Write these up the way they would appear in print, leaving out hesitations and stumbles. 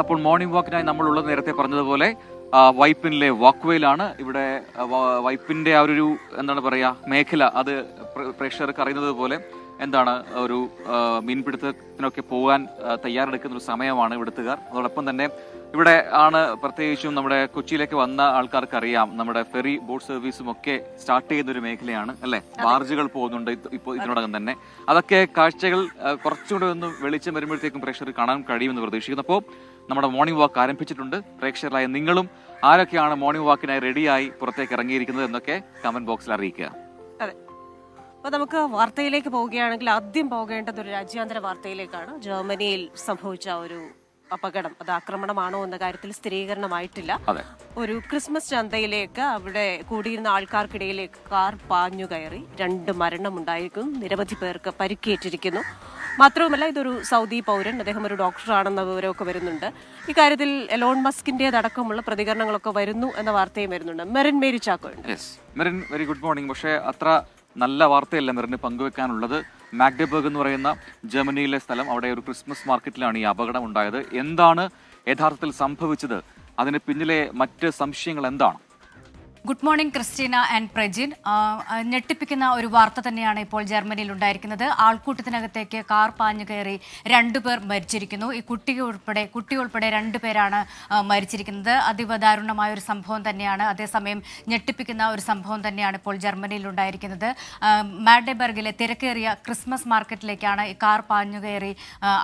അപ്പോൾ മോർണിംഗ് വാക്കിനായി നമ്മളുള്ളത് നേരത്തെ പറഞ്ഞതുപോലെ വൈപ്പിനിലെ വാക്ക്വേയിലാണ്. ഇവിടെ വൈപ്പിന്റെ ആ ഒരു എന്താണ് പറയാ മേഖല അത് പ്രേക്ഷകർക്ക് അറിയുന്നത് പോലെ എന്താണ് ഒരു മീൻപിടുത്തത്തിനൊക്കെ പോകാൻ തയ്യാറെടുക്കുന്ന ഒരു സമയമാണ് ഇവിടുത്തുകാർ. അതോടൊപ്പം തന്നെ ഇവിടെ ആണ് പ്രത്യേകിച്ചും നമ്മുടെ കൊച്ചിയിലേക്ക് വന്ന ആൾക്കാർക്ക് അറിയാം, നമ്മുടെ ഫെറി ബോട്ട് സർവീസും ഒക്കെ സ്റ്റാർട്ട് ചെയ്യുന്ന ഒരു മേഖലയാണ് അല്ലെ. ബാർജുകൾ പോകുന്നുണ്ട് ഇപ്പോൾ ഇതിനോടകം തന്നെ. അതൊക്കെ കാഴ്ചകൾ കുറച്ചുകൂടെ ഒന്ന് വെളിച്ചം വരുമ്പോഴത്തേക്കും പ്രേക്ഷകർ കാണാൻ കഴിയുമെന്ന് പ്രതീക്ഷിക്കുന്നു. അപ്പോൾ നമ്മുടെ മോർണിംഗ് വാക്ക് ആരംഭിച്ചിട്ടുണ്ട്. പ്രേക്ഷകരായ നിങ്ങളും ആരൊക്കെയാണ് മോർണിംഗ് വാക്കിനായി റെഡിയായി പുറത്തേക്ക് ഇറങ്ങിയിരിക്കുന്നത് എന്നൊക്കെ കമന്റ് ബോക്സിൽ അറിയിക്കുക. അതെ, അപ്പൊ നമുക്ക് വാർത്തയിലേക്ക് പോവുകയാണെങ്കിൽ ആദ്യം പോകേണ്ടത് ഒരു രാജ്യാന്തര വാർത്തയിലേക്കാണ്. ജർമ്മനിയിൽ സംഭവിച്ച ഒരു അപകടം, അത് ആക്രമണമാണോ എന്ന കാര്യത്തിൽ സ്ഥിരീകരണമായിട്ടില്ല. ഒരു ക്രിസ്മസ് ചന്തയിലേക്ക് അവിടെ കൂടിയിരുന്ന ആൾക്കാർക്കിടയിലേക്ക് കാർ പാഞ്ഞു കയറി 2 മരണമുണ്ടായിരിക്കുന്നു, നിരവധി പേർക്ക് പരിക്കേറ്റിരിക്കുന്നു. മാത്രവുമല്ല, ഇതൊരു സൗദി പൗരൻ, അദ്ദേഹം ഒരു ഡോക്ടറാണെന്ന വിവരമൊക്കെ വരുന്നുണ്ട്. ഇക്കാര്യത്തിൽ എലോൺ മസ്കിന്റേതടക്കമുള്ള പ്രതികരണങ്ങളൊക്കെ വരുന്നു എന്ന വാർത്തയും വരുന്നുണ്ട്. മെറിൻ മേരി ചാക്കോ ഉണ്ട്. Merin, very good morning. പക്ഷേ അത്ര നല്ല വാർത്തയല്ല മെറിന് പങ്കുവെക്കാനുള്ളത്. മാഗ്ഡബർഗ് എന്ന് പറയുന്ന ജർമ്മനിയിലെ സ്ഥലം, അവിടെ ഒരു ക്രിസ്മസ് മാർക്കറ്റിലാണ് ഈ അപകടം ഉണ്ടായത്. എന്താണ് യഥാർത്ഥത്തിൽ സംഭവിച്ചത്? അതിന് പിന്നിലെ മറ്റ് സംശയങ്ങൾ എന്താണ്? Good morning Christina and Prajin. ഞെട്ടിപ്പിക്കുന്ന ഒരു വാർത്ത തന്നെയാണ് ഇപ്പോൾ ജർമ്മനിയിൽ ഉണ്ടായിരിക്കുന്നത്. ആൾക്കൂട്ടത്തിനകത്തേക്ക് കാർ പാഞ്ഞു കയറി 2 പേർ മരിച്ചിരിക്കുന്നു. ഈ കുട്ടി ഉൾപ്പെടെ 2 പേരാണ് മരിച്ചിരിക്കുന്നത്. അതീവ ദാരുണമായ ഒരു സംഭവം തന്നെയാണ്. അതേസമയം ഞെട്ടിപ്പിക്കുന്ന ഒരു സംഭവം തന്നെയാണ് ഇപ്പോൾ ജർമ്മനിയിൽ ഉണ്ടായിരിക്കുന്നത്. മാഗ്ഡബർഗിലെ തിരക്കേറിയ ക്രിസ്മസ് മാർക്കറ്റിലേക്കാണ് ഈ കാർ പാഞ്ഞു കയറി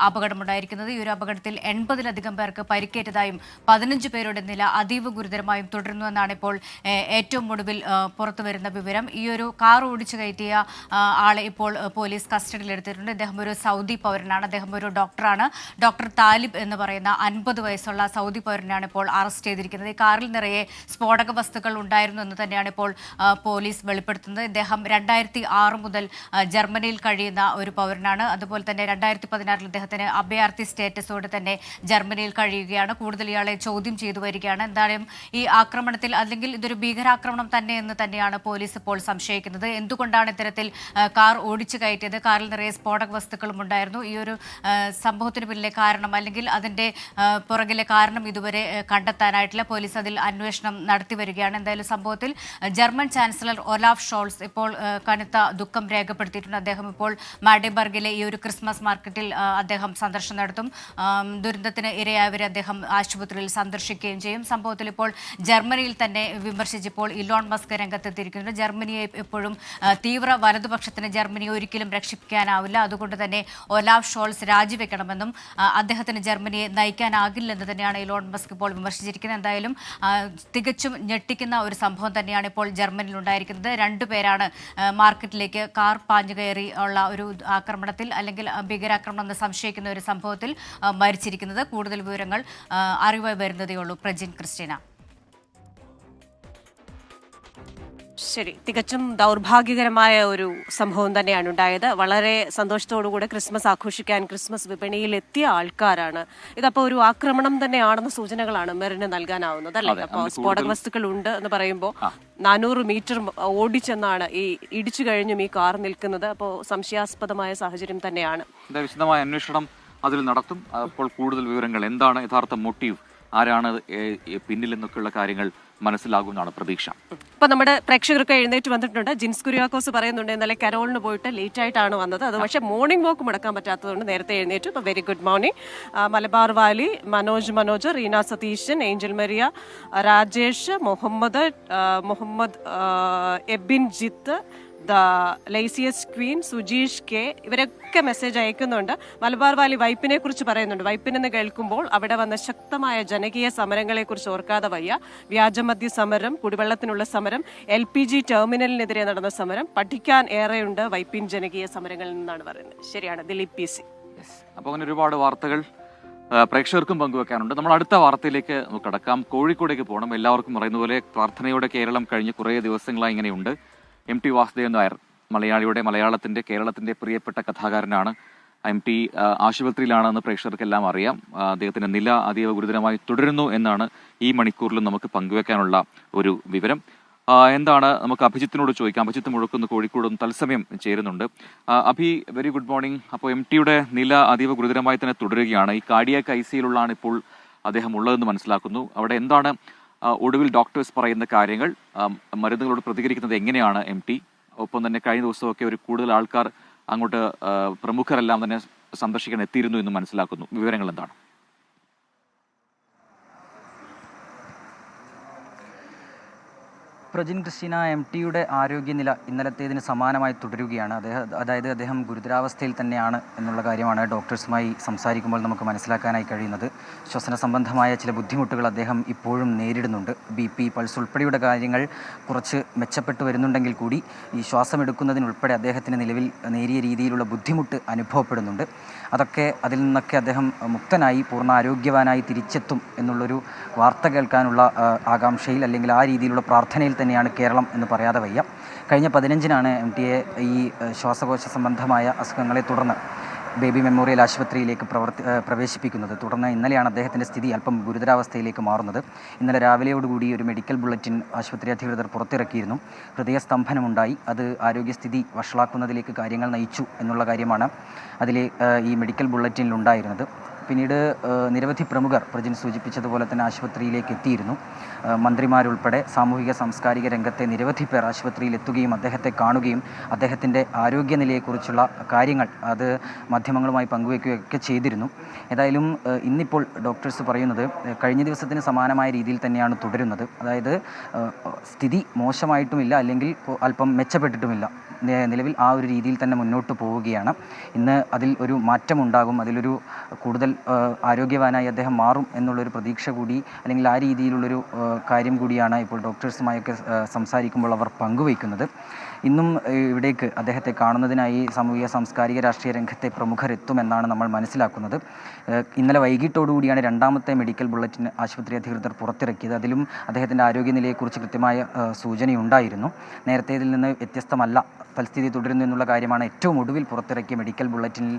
അപകടമുണ്ടായിരിക്കുന്നത്. ഈ ഒരു അപകടത്തിൽ 80-ലധികം പേർക്ക് പരിക്കേറ്റതായും 15 പേരുടെ നില അതീവ ഗുരുതരമായും തുടരുന്നുവെന്നാണ് ഇപ്പോൾ ഏറ്റവും ഒടുവിൽ പുറത്തു വരുന്ന വിവരം. ഈ ഒരു കാർ ഓടിച്ചു കയറ്റിയ ആളെ ഇപ്പോൾ പോലീസ് കസ്റ്റഡിയിൽ എടുത്തിട്ടുണ്ട്. അദ്ദേഹം ഒരു സൗദി പൗരനാണ്, അദ്ദേഹം ഒരു ഡോക്ടറാണ്. ഡോക്ടർ താലിബ് എന്ന് പറയുന്ന 50 വയസ്സുള്ള സൗദി പൗരനാണ് ഇപ്പോൾ അറസ്റ്റ് ചെയ്തിരിക്കുന്നത്. ഈ കാറിൽ നിറയെ സ്ഫോടക വസ്തുക്കൾ ഉണ്ടായിരുന്നു എന്ന് തന്നെയാണ് ഇപ്പോൾ പോലീസ് വെളിപ്പെടുത്തുന്നത്. ഇദ്ദേഹം 2006 മുതൽ ജർമ്മനിയിൽ കഴിയുന്ന ഒരു പൗരനാണ്. അതുപോലെ തന്നെ 2016 ഇദ്ദേഹത്തിന് അഭയാർത്ഥി സ്റ്റേറ്റസോടെ തന്നെ ജർമ്മനിയിൽ കഴിയുകയാണ്. കൂടുതൽ ഇയാളെ ചോദ്യം ചെയ്തു വരികയാണ്. എന്തായാലും ഈ ആക്രമണത്തിൽ, അല്ലെങ്കിൽ ഇതൊരു ഭീകരാക്രമണം തന്നെ എന്ന് തന്നെയാണ് പോലീസ് ഇപ്പോൾ സംശയിക്കുന്നത്. എന്തുകൊണ്ടാണ് ഇത്തരത്തിൽ കാർ ഓടിച്ചു കയറ്റിയത്? കാറിൽ നിറയെ സ്ഫോടക വസ്തുക്കളും ഉണ്ടായിരുന്നു. ഈ ഒരു സംഭവത്തിന് പിന്നിലെ കാരണം, അല്ലെങ്കിൽ അതിന്റെ പുറകിലെ കാരണം ഇതുവരെ കണ്ടെത്താനായിട്ടില്ല. പോലീസ് അതിൽ അന്വേഷണം നടത്തി വരികയാണ്. എന്തായാലും സംഭവത്തിൽ ജർമ്മൻ ചാൻസലർ ഒലാഫ് ഷോൾസ് ഇപ്പോൾ കനത്ത ദുഃഖം രേഖപ്പെടുത്തിയിട്ടുണ്ട്. അദ്ദേഹം ഇപ്പോൾ മാഗ്ഡബർഗിലെ ഈ ഒരു ക്രിസ്മസ് മാർക്കറ്റിൽ അദ്ദേഹം സന്ദർശനം നടത്തും. ദുരന്തത്തിന് ഇരയായവരെ അദ്ദേഹം ആശുപത്രിയിൽ സന്ദർശിക്കുകയും ചെയ്യും. സംഭവത്തിൽ ഇപ്പോൾ ജർമ്മനിയിൽ തന്നെ വിമർശിച്ചപ്പോൾ ഇലോൺ മസ്ക് രംഗത്തെത്തിയിരിക്കുന്നത്. ജർമ്മനിയെ എപ്പോഴും തീവ്ര വലതുപക്ഷത്തിന് ജർമ്മനിയെ ഒരിക്കലും രക്ഷിക്കാനാവില്ല, അതുകൊണ്ട് തന്നെ ഒലാഫ് ഷോൾസ് രാജിവെക്കണമെന്നും അദ്ദേഹത്തിന് ജർമ്മനിയെ നയിക്കാനാകില്ലെന്ന് തന്നെയാണ് ഇലോൺ മസ്ക് ഇപ്പോൾ വിമർശിച്ചിരിക്കുന്നത്. എന്തായാലും തികച്ചും ഞെട്ടിക്കുന്ന ഒരു സംഭവം തന്നെയാണ് ഇപ്പോൾ ജർമ്മനിയിൽ ഉണ്ടായിരിക്കുന്നത്. 2 പേരാണ് മാർക്കറ്റിലേക്ക് കാർ പാഞ്ഞു കയറി ഉള്ള ഒരു ആക്രമണത്തിൽ, അല്ലെങ്കിൽ ഭീകരാക്രമണം എന്ന് സംശയിക്കുന്ന ഒരു സംഭവത്തിൽ മരിച്ചിരിക്കുന്നത്. കൂടുതൽ വിവരങ്ങൾ അറിവായി വരുന്നതേ ഉള്ളൂ. പ്രജിൻ, ക്രിസ്റ്റീന. ശരി, തികച്ചും ദൗർഭാഗ്യകരമായ ഒരു സംഭവം തന്നെയാണ് ഉണ്ടായത്. വളരെ സന്തോഷത്തോടുകൂടെ ക്രിസ്മസ് ആഘോഷിക്കാൻ ക്രിസ്മസ് വിപണിയിൽ എത്തിയ ആൾക്കാരാണ്. ഇതപ്പോൾ ഒരു ആക്രമണം തന്നെയാണെന്ന സൂചനകളാണ് മെറിന് നൽകാനാവുന്നത്, അല്ലേ? അപ്പോൾ സ്ഫോടക വസ്തുക്കൾ ഉണ്ട് എന്ന് പറയുമ്പോൾ 400 മീറ്റർ ഓടിച്ചെന്നാണ് ഈ ഇടിച്ചു കഴിഞ്ഞും ഈ കാർ നിൽക്കുന്നത്. അപ്പോൾ സംശയാസ്പദമായ സാഹചര്യം തന്നെയാണ്. വിശദമായ അന്വേഷണം അതിൽ നടത്തും. അപ്പോൾ കൂടുതൽ വിവരങ്ങൾ, എന്താണ് യഥാർത്ഥ മോട്ടീവ്, ആരാണ് പിന്നിൽ എന്നൊക്കെയുള്ള കാര്യങ്ങൾ മനസ്സിലാകുമെന്നാണ് പ്രതീക്ഷ. ഇപ്പൊ നമ്മുടെ പ്രേക്ഷകർക്ക് എഴുന്നേറ്റ് വന്നിട്ടുണ്ട്. ജിൻസ് കുര്യാക്കോസ് പറയുന്നുണ്ട്, ഇന്നലെ കരോളിന് പോയിട്ട് ലേറ്റ് ആയിട്ടാണ് വന്നത്, അത് പക്ഷേ മോർണിംഗ് വാക്ക് മുടക്കാൻ പറ്റാത്തതുകൊണ്ട് നേരത്തെ എഴുന്നേറ്റു. ഇപ്പൊ very good morning. Malabar Valley, Manoj, Reena Satheesan, Angel Maria, Rajesh, Muhammad Ebin Jith, the ലൈസിയസ് ക്വീൻ, സുജീഷ് കെ, ഇവരൊക്കെ മെസ്സേജ് അയക്കുന്നുണ്ട്. മലബാർ വാലി വൈപ്പിനെ കുറിച്ച് പറയുന്നുണ്ട്. വൈപ്പിനെന്ന് കേൾക്കുമ്പോൾ അവിടെ വന്ന ശക്തമായ ജനകീയ സമരങ്ങളെ കുറിച്ച് ഓർക്കാതെ വയ്യ. വ്യാജമദ്യ സമരം, കുടിവെള്ളത്തിനുള്ള സമരം, LPG ടെർമിനലിനെതിരെ നടന്ന സമരം, പഠിക്കാൻ ഏറെയുണ്ട് വൈപ്പിൻ ജനകീയ സമരങ്ങളിൽ നിന്നാണ് പറയുന്നത്. ശരിയാണ്, ദിലീപ് PC. അപ്പോൾ അങ്ങനെ ഒരുപാട് വാർത്തകൾ പ്രേക്ഷകർക്കും പങ്കുവെക്കാനുണ്ട്. നമ്മൾ അടുത്ത വാർത്തയിലേക്ക് കടക്കാം. കോഴിക്കോടേക്ക് പോകണം. എല്ലാവർക്കും പറയുന്ന പോലെ പ്രാർത്ഥനയോടെ കേരളം കഴിഞ്ഞ് കുറേ ദിവസങ്ങളായി ഇങ്ങനെയുണ്ട്. MT വാസുദേവൻ നായർ, മലയാളത്തിന്റെ കേരളത്തിന്റെ പ്രിയപ്പെട്ട കഥാകാരനാണ്. MT ആശുപത്രിയിലാണെന്ന് പ്രേക്ഷകർക്കെല്ലാം അറിയാം. അദ്ദേഹത്തിന്റെ നില അതീവ ഗുരുതരമായി തുടരുന്നു എന്നാണ് ഈ മണിക്കൂറിലും നമുക്ക് പങ്കുവെക്കാനുള്ള ഒരു വിവരം. എന്താണ് നമുക്ക് അഭിജിത്തിനോട് ചോദിക്കാം. അഭിജിത്ത് മുഴക്കുന്ന് കോഴിക്കോടും തത്സമയം ചേരുന്നുണ്ട്. അഭി, വെരി ഗുഡ് മോർണിംഗ്. അപ്പോൾ MTയുടെ നില അതീവ ഗുരുതരമായി തന്നെ തുടരുകയാണ്. ഈ കാർഡിയാക് ICUയിലുള്ളതാണ് ഇപ്പോൾ അദ്ദേഹം ഉള്ളതെന്ന് മനസ്സിലാക്കുന്നു. അവിടെ എന്താണ് ഒടുവിൽ ഡോക്ടേഴ്സ് പറയുന്ന കാര്യങ്ങൾ, മരുന്നുകളോട് പ്രതികരിക്കുന്നത് എങ്ങനെയാണ് MT? ഒപ്പം തന്നെ കഴിഞ്ഞ ദിവസമൊക്കെ ഒരു കൂടുതൽ ആൾക്കാർ അങ്ങോട്ട് പ്രമുഖരെല്ലാം തന്നെ സന്ദർശിക്കാൻ എത്തിയിരുന്നു എന്ന് മനസ്സിലാക്കുന്നു. വിവരങ്ങൾ എന്താണ്? പ്രജിൻ ക്രിസ്റ്റീന, MTയുടെ ആരോഗ്യനില ഇന്നലത്തേതിന് സമാനമായി തുടരുകയാണ്. അദ്ദേഹം ഗുരുതരാവസ്ഥയിൽ തന്നെയാണ് എന്നുള്ള കാര്യമാണ് ഡോക്ടേഴ്സുമായി സംസാരിക്കുമ്പോൾ നമുക്ക് മനസ്സിലാക്കാനായി കഴിയുന്നത്. ശ്വസന സംബന്ധമായ ചില ബുദ്ധിമുട്ടുകൾ അദ്ദേഹം ഇപ്പോഴും നേരിടുന്നുണ്ട്. BP, പൾസ് ഉൾപ്പെടെയുള്ള കാര്യങ്ങൾ കുറച്ച് മെച്ചപ്പെട്ടു വരുന്നുണ്ടെങ്കിൽ കൂടി ഈ ശ്വാസമെടുക്കുന്നതിനുൾപ്പെടെ അദ്ദേഹത്തിന് നിലവിൽ നേരിയ രീതിയിലുള്ള ബുദ്ധിമുട്ട് അനുഭവപ്പെടുന്നുണ്ട്. അതിൽ നിന്നൊക്കെ അദ്ദേഹം മുക്തനായി പൂർണ്ണ ആരോഗ്യവാനായി തിരിച്ചെത്തും എന്നുള്ളൊരു വാർത്ത കേൾക്കാനുള്ള ആകാംക്ഷയിൽ, അല്ലെങ്കിൽ ആ രീതിയിലുള്ള പ്രാർത്ഥനയിൽ തന്നെയാണ് കേരളം എന്ന് പറയാതെ വയ്യ. കഴിഞ്ഞ 15-നാണ് MTയെ ഈ ശ്വാസകോശ സംബന്ധമായ അസുഖങ്ങളെ തുടർന്ന് ബേബി മെമ്മോറിയൽ ആശുപത്രിയിലേക്ക് പ്രവേശിപ്പിക്കുന്നത്. തുടർന്ന് ഇന്നലെയാണ് അദ്ദേഹത്തിൻ്റെ സ്ഥിതി അല്പം ഗുരുതരാവസ്ഥയിലേക്ക് മാറുന്നത്. ഇന്നലെ രാവിലെയോടുകൂടി ഒരു മെഡിക്കൽ ബുള്ളറ്റിൻ ആശുപത്രി അധികൃതർ പുറത്തിറക്കിയിരുന്നു. ഹൃദയസ്തംഭനമുണ്ടായി, അത് ആരോഗ്യസ്ഥിതി വഷളാക്കുന്നതിലേക്ക് കാര്യങ്ങൾ നയിച്ചു എന്നുള്ള കാര്യമാണ് അതിലെ ഈ മെഡിക്കൽ ബുള്ളറ്റിനിലുണ്ടായിരുന്നത്. പിന്നീട് നിരവധി പ്രമുഖർ പ്രജിൻ സൂചിപ്പിച്ചതുപോലെ തന്നെ ആശുപത്രിയിലേക്ക് എത്തിയിരുന്നു. മന്ത്രിമാരുൾപ്പെടെ സാമൂഹിക സാംസ്കാരിക രംഗത്തെ നിരവധി പേർ ആശുപത്രിയിൽ എത്തുകയും അദ്ദേഹത്തെ കാണുകയും അദ്ദേഹത്തിൻ്റെ ആരോഗ്യനിലയെക്കുറിച്ചുള്ള കാര്യങ്ങൾ അത് മാധ്യമങ്ങളുമായി പങ്കുവയ്ക്കുകയൊക്കെ ചെയ്തിരുന്നു. ഏതായാലും ഇന്നിപ്പോൾ ഡോക്ടേഴ്സ് പറയുന്നത് കഴിഞ്ഞ ദിവസത്തിന് സമാനമായ രീതിയിൽ തന്നെയാണ് തുടരുന്നത്. അതായത് സ്ഥിതി മോശമായിട്ടുമില്ല, അല്ലെങ്കിൽ അല്പം മെച്ചപ്പെട്ടിട്ടുമില്ല. നിലവിൽ ആ ഒരു രീതിയിൽ തന്നെ മുന്നോട്ട് പോവുകയാണ്. ഇന്ന് അതിൽ ഒരു മാറ്റമുണ്ടാകും, അതിലൊരു കൂടുതൽ ആരോഗ്യവാനായി അദ്ദേഹം മാറും എന്നുള്ളൊരു പ്രതീക്ഷ കൂടി, അല്ലെങ്കിൽ ആ രീതിയിലുള്ളൊരു കാര്യം കൂടിയാണ് ഇപ്പോൾ ഡോക്ടേഴ്സുമായൊക്കെ സംസാരിക്കുമ്പോൾ അവർ പങ്കുവയ്ക്കുന്നത്. ഇന്നും ഇവിടേക്ക് അദ്ദേഹത്തെ കാണുന്നതിനായി സാമൂഹിക സാംസ്കാരിക രാഷ്ട്രീയ രംഗത്തെ പ്രമുഖരെത്തുമെന്നാണ് നമ്മൾ മനസ്സിലാക്കുന്നത്. ഇന്നലെ വൈകിട്ടോടുകൂടിയാണ് രണ്ടാമത്തെ മെഡിക്കൽ ബുള്ളറ്റിൻ ആശുപത്രി അധികൃതർ പുറത്തിറക്കിയത്. അതിലും അദ്ദേഹത്തിൻ്റെ ആരോഗ്യനിലയെക്കുറിച്ച് കൃത്യമായ സൂചനയുണ്ടായിരുന്നു. നേരത്തേതിൽ നിന്ന് വ്യത്യസ്തമല്ല, തൽസ്ഥിതി തുടരുന്നു എന്നുള്ള കാര്യമാണ് ഏറ്റവും ഒടുവിൽ പുറത്തിറക്കിയ മെഡിക്കൽ ബുള്ളറ്റിനിൽ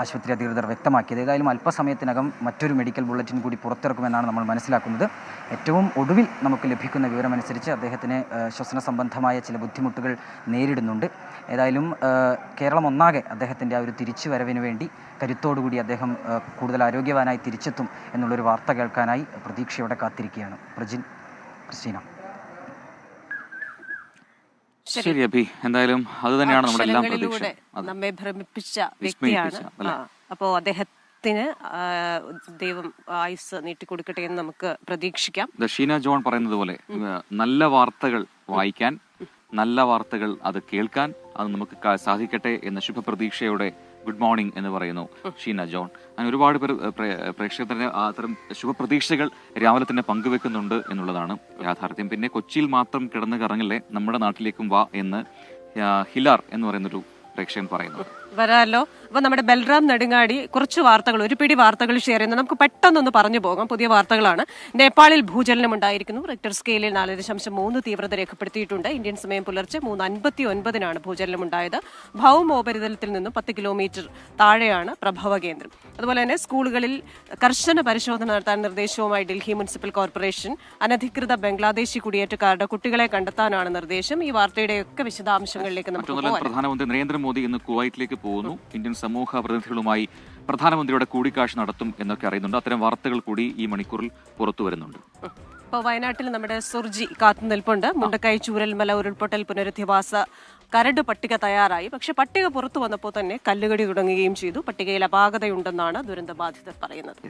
ആശുപത്രി അധികൃതർ വ്യക്തമാക്കിയത്. ഏതായാലും അല്പസമയത്തിനകം മറ്റൊരു മെഡിക്കൽ ബുള്ളറ്റിൻ കൂടി പുറത്തിറക്കുമെന്നാണ് നമ്മൾ മനസ്സിലാക്കുന്നത്. ഏറ്റവും ഒടുവിൽ നമുക്ക് ലഭിക്കുന്ന വിവരമനുസരിച്ച് അദ്ദേഹത്തിന് ശ്വസന സംബന്ധമായ ചില ബുദ്ധിമുട്ടുകൾ നേരിടുന്നുണ്ട്. ഏതായാലും കേരളം ഒന്നാകെ അദ്ദേഹത്തിൻ്റെ ആ ഒരു തിരിച്ചുവരവിന് വേണ്ടി കരുത്തോടുകൂടി അദ്ദേഹം കൂടുതൽ ആരോഗ്യവാനായി തിരിച്ചെത്തും എന്നുള്ളൊരു വാർത്ത കേൾക്കാനായി പ്രതീക്ഷയോടെ കാത്തിരിക്കുകയാണ്. പ്രജിൻ, ക്രിസ്റ്റീന. ശരി അഭി, എന്തായാലും അത് തന്നെയാണ് നമ്മുടെ എല്ലാം പ്രതീക്ഷ. നമ്മെ ഭ്രമിപ്പിച്ച വ്യക്തിയാണ്. അപ്പോൾ അദ്ദേഹത്തിന് ദൈവം ആയുസ് നീട്ടിക്കൊടുക്കട്ടെ എന്ന് നമുക്ക് പ്രതീക്ഷിക്കാം. ഷീന ജോൺ പറയുന്നത് പോലെ നല്ല വാർത്തകൾ വായിക്കാൻ, നല്ല വാർത്തകൾ അത് കേൾക്കാൻ അത് നമുക്ക് സാധിക്കട്ടെ എന്ന ശുഭപ്രതീക്ഷയോടെ ഗുഡ് മോർണിംഗ് എന്ന് പറയുന്നു ഷീന ജോൺ. അങ്ങനെ ഒരുപാട് പേർ പ്രേക്ഷകർ തന്നെ അത്തരം ശുഭപ്രതീക്ഷകൾ രാവിലെ തന്നെ പങ്കുവെക്കുന്നുണ്ട് എന്നുള്ളതാണ് യാഥാർത്ഥ്യം. പിന്നെ കൊച്ചിയിൽ മാത്രം കിടന്ന് കറങ്ങില്ലേ, നമ്മുടെ നാട്ടിലേക്കും വാ എന്ന് ഹിലാർ എന്ന് പറയുന്നൊരു പ്രേക്ഷകൻ പറയുന്നു. വരാമല്ലോ. അപ്പൊ നമ്മുടെ ബൽറാം നെടുങ്ങാടി കുറച്ച് വാർത്തകൾ, ഒരു പിടി വാർത്തകൾ ഷെയർ ചെയ്യുന്നത് നമുക്ക് പെട്ടെന്നൊന്ന് പറഞ്ഞു പോകാം. പുതിയ വാർത്തകളാണ്. നേപ്പാളിൽ ഭൂചലനം ഉണ്ടായിരിക്കുന്നു. റിക്ടർ സ്കെയിലിൽ 4.3 തീവ്രത രേഖപ്പെടുത്തിയിട്ടുണ്ട്. ഇന്ത്യൻ സമയം പുലർച്ചെ 3:59 ഭൂചലനം ഉണ്ടായത്. ഭൗമോപരിതലത്തിൽ നിന്നും 10 കിലോമീറ്റർ താഴെയാണ് പ്രഭവ കേന്ദ്രം. അതുപോലെ തന്നെ സ്കൂളുകളിൽ കർശന പരിശോധന നടത്താൻ നിർദ്ദേശവുമായി ഡൽഹി മുനിസിപ്പൽ കോർപ്പറേഷൻ. അനധികൃത ബംഗ്ലാദേശി കുടിയേറ്റക്കാരുടെ കുട്ടികളെ കണ്ടെത്താനാണ് നിർദ്ദേശം. ഈ വാർത്തയുടെയൊക്കെ വിശദാംശങ്ങളിലേക്ക് നമുക്ക് പോകാം. പ്രധാനമന്ത്രി നരേന്ദ്രമോദി ഇന്ന് കുവൈറ്റിലേക്ക് പോകുന്നു. ഇന്ത്യൻ സമൂഹ പ്രതിനിധികളുമായി പ്രധാനമന്ത്രിയുടെ കൂടിക്കാഴ്ച നടത്തും എന്നൊക്കെ അറിയുന്നുണ്ട്. അത്തരം വാർത്തകൾ കൂടി ഈ മണിക്കൂറിൽ പുറത്തു വരുന്നുണ്ട്. ഇപ്പോൾ വയനാട്ടിൽ നമ്മുടെ സുർജി കാത്തുനിൽപ്പുണ്ട്. മുണ്ടക്കൈ ചൂരൽമല ഉരുൾപൊട്ടൽ പുനരധിവാസ കരട് പട്ടിക തയ്യാറായി. പക്ഷെ പട്ടിക പുറത്തു വന്നപ്പോൾ തന്നെ കല്ലുകടി തുടങ്ങുകയും ചെയ്തു. പട്ടികയിൽ അപാകതയുണ്ടെന്നാണ് ദുരന്തബാധിതർ പറയുന്നത്.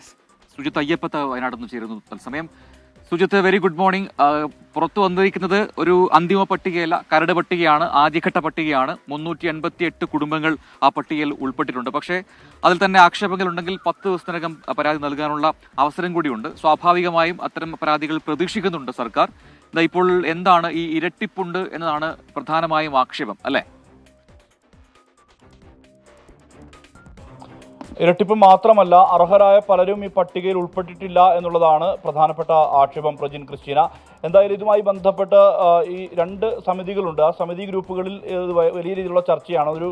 സുജിത്ത് അയ്യപ്പത്ത് വയനാട്ടിൽ നിന്ന് ചേരുന്നു തത്സമയം. Sujith, very good morning. പുറത്തു വന്നിരിക്കുന്നത് ഒരു അന്തിമ പട്ടികയല്ല, കരട് പട്ടികയാണ്, ആദ്യഘട്ട പട്ടികയാണ്. 388 കുടുംബങ്ങൾ ആ പട്ടികയിൽ ഉൾപ്പെട്ടിട്ടുണ്ട്. പക്ഷേ അതിൽ തന്നെ ആക്ഷേപങ്ങൾ ഉണ്ടെങ്കിൽ 10 ദിവസത്തിനകം പരാതി നൽകാനുള്ള അവസരം കൂടിയുണ്ട്. സ്വാഭാവികമായും അത്തരം പരാതികൾ പ്രതീക്ഷിക്കുന്നുണ്ട് സർക്കാർ. ഇപ്പോൾ എന്താണ് ഈ ഇരട്ടിപ്പുണ്ട് എന്നതാണ് പ്രധാനമായും ആക്ഷേപം, അല്ലേ? ഇരട്ടിപ്പ് മാത്രമല്ല, അർഹരായ പലരും ഈ പട്ടികയിൽ ഉൾപ്പെട്ടിട്ടില്ല എന്നുള്ളതാണ് പ്രധാനപ്പെട്ട ആക്ഷേപം. പ്രജിൻ, ക്രിസ്റ്റീന, എന്തായാലും ഇതുമായി ബന്ധപ്പെട്ട് ഈ 2 സമിതികളുണ്ട്. ആ സമിതി ഗ്രൂപ്പുകളിൽ വലിയ രീതിയിലുള്ള ചർച്ചയാണ്. ഒരു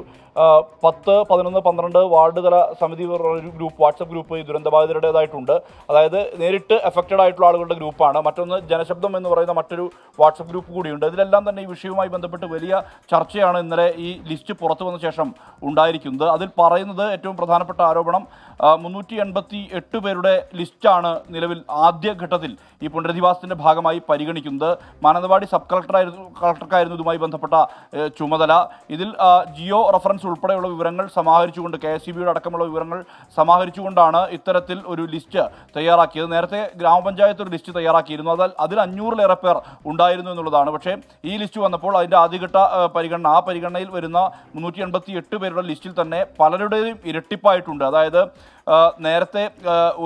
10, 11, 12 വാർഡ് തല സമിതി ഒരു ഗ്രൂപ്പ്, വാട്സപ്പ് ഗ്രൂപ്പ് ഈ ദുരന്തബാധിതരുടേതായിട്ടുണ്ട്. അതായത് നേരിട്ട് എഫക്റ്റഡ് ആയിട്ടുള്ള ആളുകളുടെ ഗ്രൂപ്പാണ്. മറ്റൊന്ന് ജനശബ്ദം എന്ന് പറയുന്ന മറ്റൊരു വാട്സപ്പ് ഗ്രൂപ്പ് കൂടിയുണ്ട്. ഇതിലെല്ലാം തന്നെ ഈ വിഷയവുമായി ബന്ധപ്പെട്ട് വലിയ ചർച്ചയാണ് ഇന്നലെ ഈ ലിസ്റ്റ് പുറത്തു വന്ന ശേഷം ഉണ്ടായിരിക്കുന്നത്. അതിൽ പറയുന്നത് ഏറ്റവും പ്രധാനപ്പെട്ട ആരോപണം. 388 പേരുടെ ലിസ്റ്റാണ് നിലവിൽ ആദ്യഘട്ടത്തിൽ ഈ പുനരധിവാസത്തിന്റെ ഭാഗമായി പരിഗണിക്കുന്നത്. മാനന്തവാടി സബ് കളക്ടർക്കായിരുന്നു ഇതുമായി ബന്ധപ്പെട്ട ചുമതല. ഇതിൽ ജിയോ റഫറൻസ് ഉൾപ്പെടെയുള്ള വിവരങ്ങൾ സമാഹരിച്ചുകൊണ്ട് KSEBയുടെ അടക്കമുള്ള വിവരങ്ങൾ സമാഹരിച്ചുകൊണ്ടാണ് ഇത്തരത്തിൽ ഒരു ലിസ്റ്റ് തയ്യാറാക്കിയത്. നേരത്തെ ഗ്രാമപഞ്ചായത്ത് ഒരു ലിസ്റ്റ് തയ്യാറാക്കിയിരുന്നു. അതിൽ 500-ലേറെ പേർ ഉണ്ടായിരുന്നു എന്നുള്ളതാണ്. പക്ഷേ ഈ ലിസ്റ്റ് വന്നപ്പോൾ അതിൻ്റെ ആദ്യഘട്ട പരിഗണനയിൽ വരുന്ന 388 പേരുടെ ലിസ്റ്റിൽ തന്നെ പലരുടെയും ഇരട്ടിപ്പായിട്ടുണ്ട്. അതായത് നേരത്തെ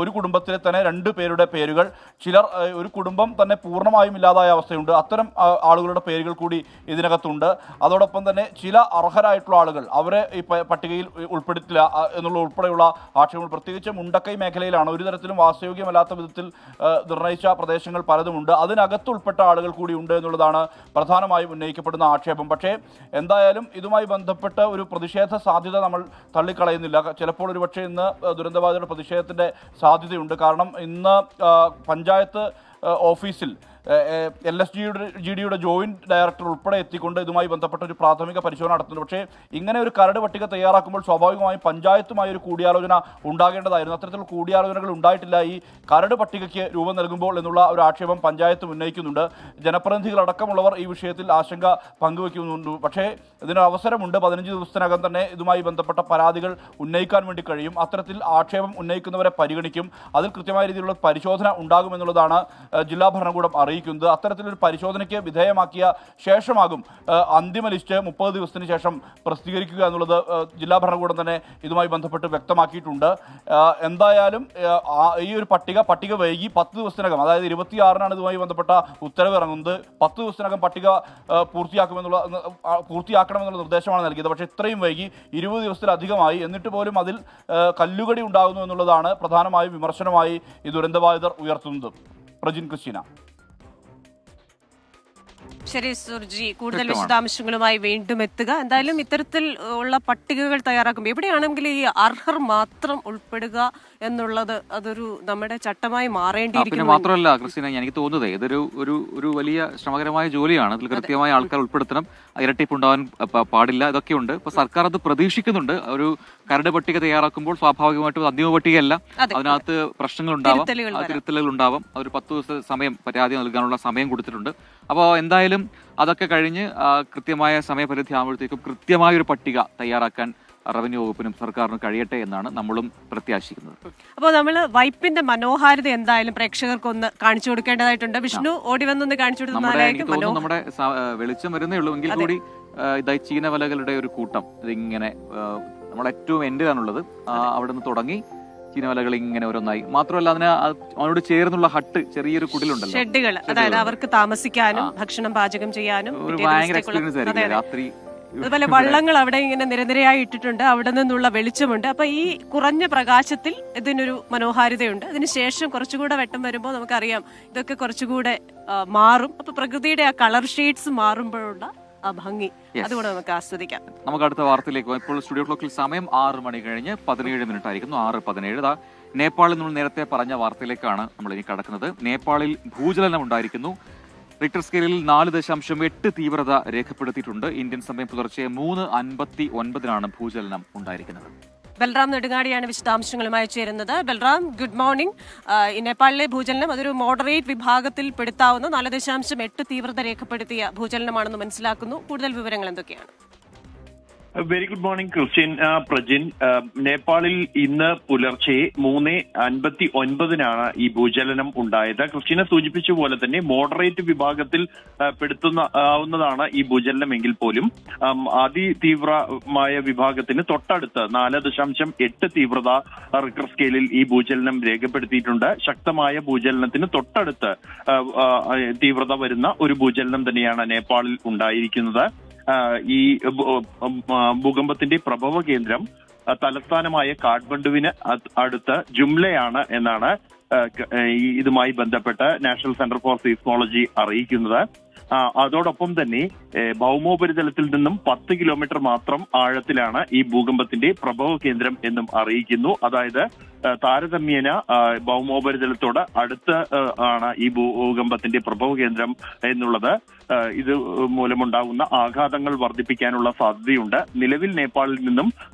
ഒരു കുടുംബത്തിലെ തന്നെ 2 പേരുടെ പേരുകൾ, ചിലർ ഒരു കുടുംബം തന്നെ പൂർണ്ണമായും ഇല്ലാതായ അവസ്ഥയുണ്ട്. അത്തരം ആളുകളുടെ പേരുകൾ കൂടി ഇതിനകത്തുണ്ട്. അതോടൊപ്പം തന്നെ ചില അർഹരായിട്ടുള്ള ആളുകൾ അവരെ ഈ പട്ടികയിൽ ഉൾപ്പെടുത്തില്ല എന്നുള്ള ഉൾപ്പെടെയുള്ള ആക്ഷേപങ്ങൾ, പ്രത്യേകിച്ച് മുണ്ടക്കൈ മേഖലയിലാണ് ഒരു തരത്തിലും വാസയോഗ്യമല്ലാത്ത വിധത്തിൽ നിർണയിച്ച പ്രദേശങ്ങൾ പലതുമുണ്ട്. അതിനകത്ത് ഉൾപ്പെട്ട ആളുകൾ കൂടി ഉണ്ട് എന്നുള്ളതാണ് പ്രധാനമായും ഉന്നയിക്കപ്പെടുന്ന ആക്ഷേപം. പക്ഷേ എന്തായാലും ഇതുമായി ബന്ധപ്പെട്ട ഒരു പ്രതിഷേധ സാധ്യത നമ്മൾ തള്ളിക്കളയുന്നില്ല. ചിലപ്പോൾ ഒരുപക്ഷെ ഇന്ന് ദുരന്തബാധിതരുടെ പ്രതിഷേധത്തിന്റെ സാധ്യതയുണ്ട്. കാരണം ഇന്ന് പഞ്ചായത്ത് ഓഫീസിൽ LSGDയുടെ ജോയിന്റ് ഡയറക്ടർ ഉൾപ്പെടെ എത്തിക്കൊണ്ട് ഇതുമായി ബന്ധപ്പെട്ട ഒരു പ്രാഥമിക പരിശോധന നടത്തുന്നു. പക്ഷേ ഇങ്ങനെ ഒരു കരട് പട്ടിക തയ്യാറാക്കുമ്പോൾ സ്വാഭാവികമായും പഞ്ചായത്തുമായി ഒരു കൂടിയാലോചന ഉണ്ടാകേണ്ടതായിരുന്നു. അത്തരത്തിലുള്ള കൂടിയാലോചനകൾ ഉണ്ടായിട്ടില്ല ഈ കരട് പട്ടികയ്ക്ക് രൂപം നൽകുമ്പോൾ എന്നുള്ള ഒരു ആക്ഷേപം പഞ്ചായത്ത് ഉന്നയിക്കുന്നുണ്ട്. ജനപ്രതിനിധികളടക്കമുള്ളവർ ഈ വിഷയത്തിൽ ആശങ്ക പങ്കുവയ്ക്കുന്നുണ്ട്. പക്ഷേ ഇതിന് അവസരമുണ്ട്. 15 ദിവസത്തിനകം തന്നെ ഇതുമായി ബന്ധപ്പെട്ട പരാതികൾ ഉന്നയിക്കാൻ വേണ്ടി കഴിയും. അത്തരത്തിൽ ആക്ഷേപം ഉന്നയിക്കുന്നവരെ പരിഗണിക്കും. അതിൽ കൃത്യമായ രീതിയിലുള്ള പരിശോധന ഉണ്ടാകുമെന്നുള്ളതാണ് ജില്ലാ ഭരണകൂടം അറിയിക്കുന്നത്. അത്തരത്തിലൊരു പരിശോധനയ്ക്ക് വിധേയമാക്കിയ ശേഷമാകും അന്തിമ ലിസ്റ്റ് 30 ദിവസത്തിന് ശേഷം പ്രസിദ്ധീകരിക്കുക എന്നുള്ളത് ജില്ലാ ഭരണകൂടം തന്നെ ഇതുമായി ബന്ധപ്പെട്ട് വ്യക്തമാക്കിയിട്ടുണ്ട്. എന്തായാലും ഈ ഒരു പട്ടിക വൈകി 10 ദിവസത്തിനകം, അതായത് 26-നാണ് ഇതുമായി ബന്ധപ്പെട്ട ഉത്തരവ് ഇറങ്ങുന്നത്. 10 ദിവസത്തിനകം പട്ടിക പൂർത്തിയാക്കണമെന്നുള്ള നിർദ്ദേശമാണ് നൽകിയത്. പക്ഷേ ഇത്രയും വൈകി 20 ദിവസത്തിലധികമായി. എന്നിട്ട് പോലും അതിൽ കല്ലുകടി ഉണ്ടാകുന്നു എന്നുള്ളതാണ് പ്രധാനമായും വിമർശനമായി ഈ ദുരന്തബാധിതർ ഉയർത്തുന്നത്. പ്രജിൻ, ക്രിസ്റ്റീന. ശരി സുർജി, കൂടുതൽ വിശദാംശങ്ങളുമായി വീണ്ടും എത്തുക. എന്തായാലും ഇത്തരത്തിൽ ഉള്ള പട്ടികകൾ തയ്യാറാക്കുമ്പോൾ എവിടെയാണെങ്കിലും ഈ അർഹർ മാത്രം ഉൾപ്പെടുക എന്നുള്ളത് അതൊരു നമ്മുടെ ചട്ടമായി മാറേണ്ടിയിരിക്കുന്നു. മാത്രമല്ല ക്രിസ്റ്റീന, എനിക്ക് തോന്നുന്നത് ഇതൊരു ഒരു വലിയ ശ്രമകരമായ ജോലിയാണ്. അതിൽ കൃത്യമായ ആൾക്കാർ ഉൾപ്പെടുത്തണം, ഇരട്ടിപ്പ് ഉണ്ടാവാൻ പാടില്ല, ഇതൊക്കെയുണ്ട്. ഇപ്പൊ സർക്കാർ അത് പ്രതീക്ഷിക്കുന്നുണ്ട്. ഒരു കരട് പട്ടിക തയ്യാറാക്കുമ്പോൾ സ്വാഭാവികമായിട്ടും അന്തിമ പട്ടികയല്ല, അതിനകത്ത് പ്രശ്നങ്ങൾ ഉണ്ടാവാം, തിരുത്തലുകൾ ഉണ്ടാവാം. ഒരു 10 ദിവസത്തെ സമയം പരാതി നൽകാനുള്ള സമയം കൊടുത്തിട്ടുണ്ട്. അപ്പോൾ എന്തായാലും അതൊക്കെ കഴിഞ്ഞ് കൃത്യമായ സമയപരിധി ആകുമ്പോഴത്തേക്കും കൃത്യമായ ഒരു പട്ടിക തയ്യാറാക്കാൻ റവന്യൂ വകുപ്പിനും സർക്കാരിനും കഴിയട്ടെ എന്നാണ് നമ്മളും പ്രത്യാശിക്കുന്നത്. അപ്പോൾ നമ്മൾ വൈപ്പിന്റെ മനോഹാരിത എന്തായാലും പ്രേക്ഷകർക്ക് ഒന്ന് കാണിച്ചു കൊടുക്കേണ്ടതായിട്ടുണ്ട്. വിഷ്ണു ഓടി വന്നൊന്ന് കാണിച്ചു കൊടുക്കുന്നതായിരിക്കും. നമ്മുടെ വെളിച്ചം വരുന്നേ ഉള്ളൂ എങ്കിൽ കൂടി ഇതായി ചീനവലകളുടെ ഒരു കൂട്ടം ഇതിങ്ങനെ നമ്മുടെ ഏറ്റവും എൻഡിലാണുള്ളത്. അവിടെ നിന്ന് തുടങ്ങി ചീനവലകൾ ഇങ്ങനെ ഓരോന്നായി. മാത്രമല്ല അതിനോട് ചേർന്നുള്ള ഹട്ട്, ചെറിയൊരു കുടിലുണ്ടല്ലോ, ഷെഡുകൾ, അതായത് അവർക്ക് താമസിക്കാനും ഭക്ഷണം പാചകം ചെയ്യാനും ഒരു ഭയങ്കര എക്സ്പീരിയൻസ് ആയിരിക്കും രാത്രി. അതുപോലെ വള്ളങ്ങൾ അവിടെ ഇങ്ങനെ നിരനിരയായി ഇട്ടിട്ടുണ്ട്. അവിടെ നിന്നുള്ള വെളിച്ചമുണ്ട്. അപ്പൊ ഈ കുറഞ്ഞ പ്രകാശത്തിൽ ഇതിനൊരു മനോഹാരിതയുണ്ട്. അതിനുശേഷം കുറച്ചുകൂടെ വെട്ടം വരുമ്പോൾ നമുക്കറിയാം ഇതൊക്കെ കുറച്ചുകൂടെ മാറും. അപ്പൊ പ്രകൃതിയുടെ ആ കളർ ഷെയ്ഡ്സ് മാറുമ്പോഴുള്ള ആ ഭംഗി അതുകൂടെ നമുക്ക് ആസ്വദിക്കാം. നമുക്ക് അടുത്ത വാർത്തയിലേക്ക് പോകാം. ഇപ്പോൾ സ്റ്റുഡിയോ ക്ലോക്കിൽ സമയം 6 മണി കഴിഞ്ഞ് 17 മിനിറ്റ് ആയിരിക്കുന്നു. 6:17. നേപ്പാളിൽ നമ്മൾ നേരത്തെ പറഞ്ഞ വാർത്തയിലേക്കാണ് നമ്മൾ ഇനി കടക്കുന്നത്. നേപ്പാളിൽ ഭൂചലനം ഉണ്ടായിരിക്കുന്നു. റിക്ടർ സ്കെയിലിൽ 4.8 തീവ്രത രേഖപ്പെടുത്തിയിട്ടുണ്ട്. ഇന്ത്യൻ സമയം പുലർച്ചെ 3:59 ഭൂചലനം ഉണ്ടായിരിക്കുന്നത്. ബൽറാം നെടുങ്ങാടിയാണ് വിശദാംശങ്ങളുമായി ചേരുന്നത്. Balram, good morning. നേപ്പാളിലെ ഭൂചലനം അതൊരു മോഡറേറ്റ് വിഭാഗത്തിൽ പെടുത്താവുന്ന 4.8 തീവ്രത രേഖപ്പെടുത്തിയ ഭൂചലനമാണെന്ന് മനസ്സിലാക്കുന്നു. കൂടുതൽ വിവരങ്ങൾ എന്തൊക്കെയാണ്? Very good morning Christian, Prajin. നേപ്പാളിൽ ഇന്ന് പുലർച്ചെ 3:59 ഈ ഭൂചലനം ഉണ്ടായത്. ക്രിസ്റ്റ്യനെ സൂചിപ്പിച്ച പോലെ തന്നെ മോഡറേറ്റ് വിഭാഗത്തിൽ പെടുത്തുന്നതാണ് ഈ ഭൂചലനം എങ്കിൽ പോലും അതിതീവ്രമായ വിഭാഗത്തിന് തൊട്ടടുത്ത് 4.8 തീവ്രത റിക്ടർ സ്കെയിലിൽ ഈ ഭൂചലനം രേഖപ്പെടുത്തിയിട്ടുണ്ട്. ശക്തമായ ഭൂചലനത്തിന് തൊട്ടടുത്ത് തീവ്രത വരുന്ന ഒരു ഭൂചലനം തന്നെയാണ് നേപ്പാളിൽ ഉണ്ടായിരിക്കുന്നത്. ഈ ഭൂകമ്പത്തിന്റെ പ്രഭവ കേന്ദ്രം തലസ്ഥാനമായ കാഠ്മണ്ഡുവിന് അടുത്ത് ജുംലയാണ് എന്നാണ് ഇതുമായി ബന്ധപ്പെട്ട് നാഷണൽ സെന്റർ ഫോർ സീസ്മോളജി അറിയിക്കുന്നത്. അതോടൊപ്പം തന്നെ ഭൗമോപരിതലത്തിൽ നിന്നും 10 കിലോമീറ്റർ മാത്രം ആഴത്തിലാണ് ഈ ഭൂകമ്പത്തിന്റെ പ്രഭവ കേന്ദ്രം എന്നും അറിയിക്കുന്നു. അതായത് താരതമ്യേന ഭൗമോപരിതലത്തോട് അടുത്ത് ആണ് ഈ ഭൂകമ്പത്തിന്റെ പ്രഭവ കേന്ദ്രം എന്നുള്ളത് ഇത് മൂലമുണ്ടാകുന്ന ആഘാതങ്ങൾ വർദ്ധിപ്പിക്കാനുള്ള സാധ്യതയുണ്ട്. നിലവിൽ നേപ്പാളിൽ നിന്നും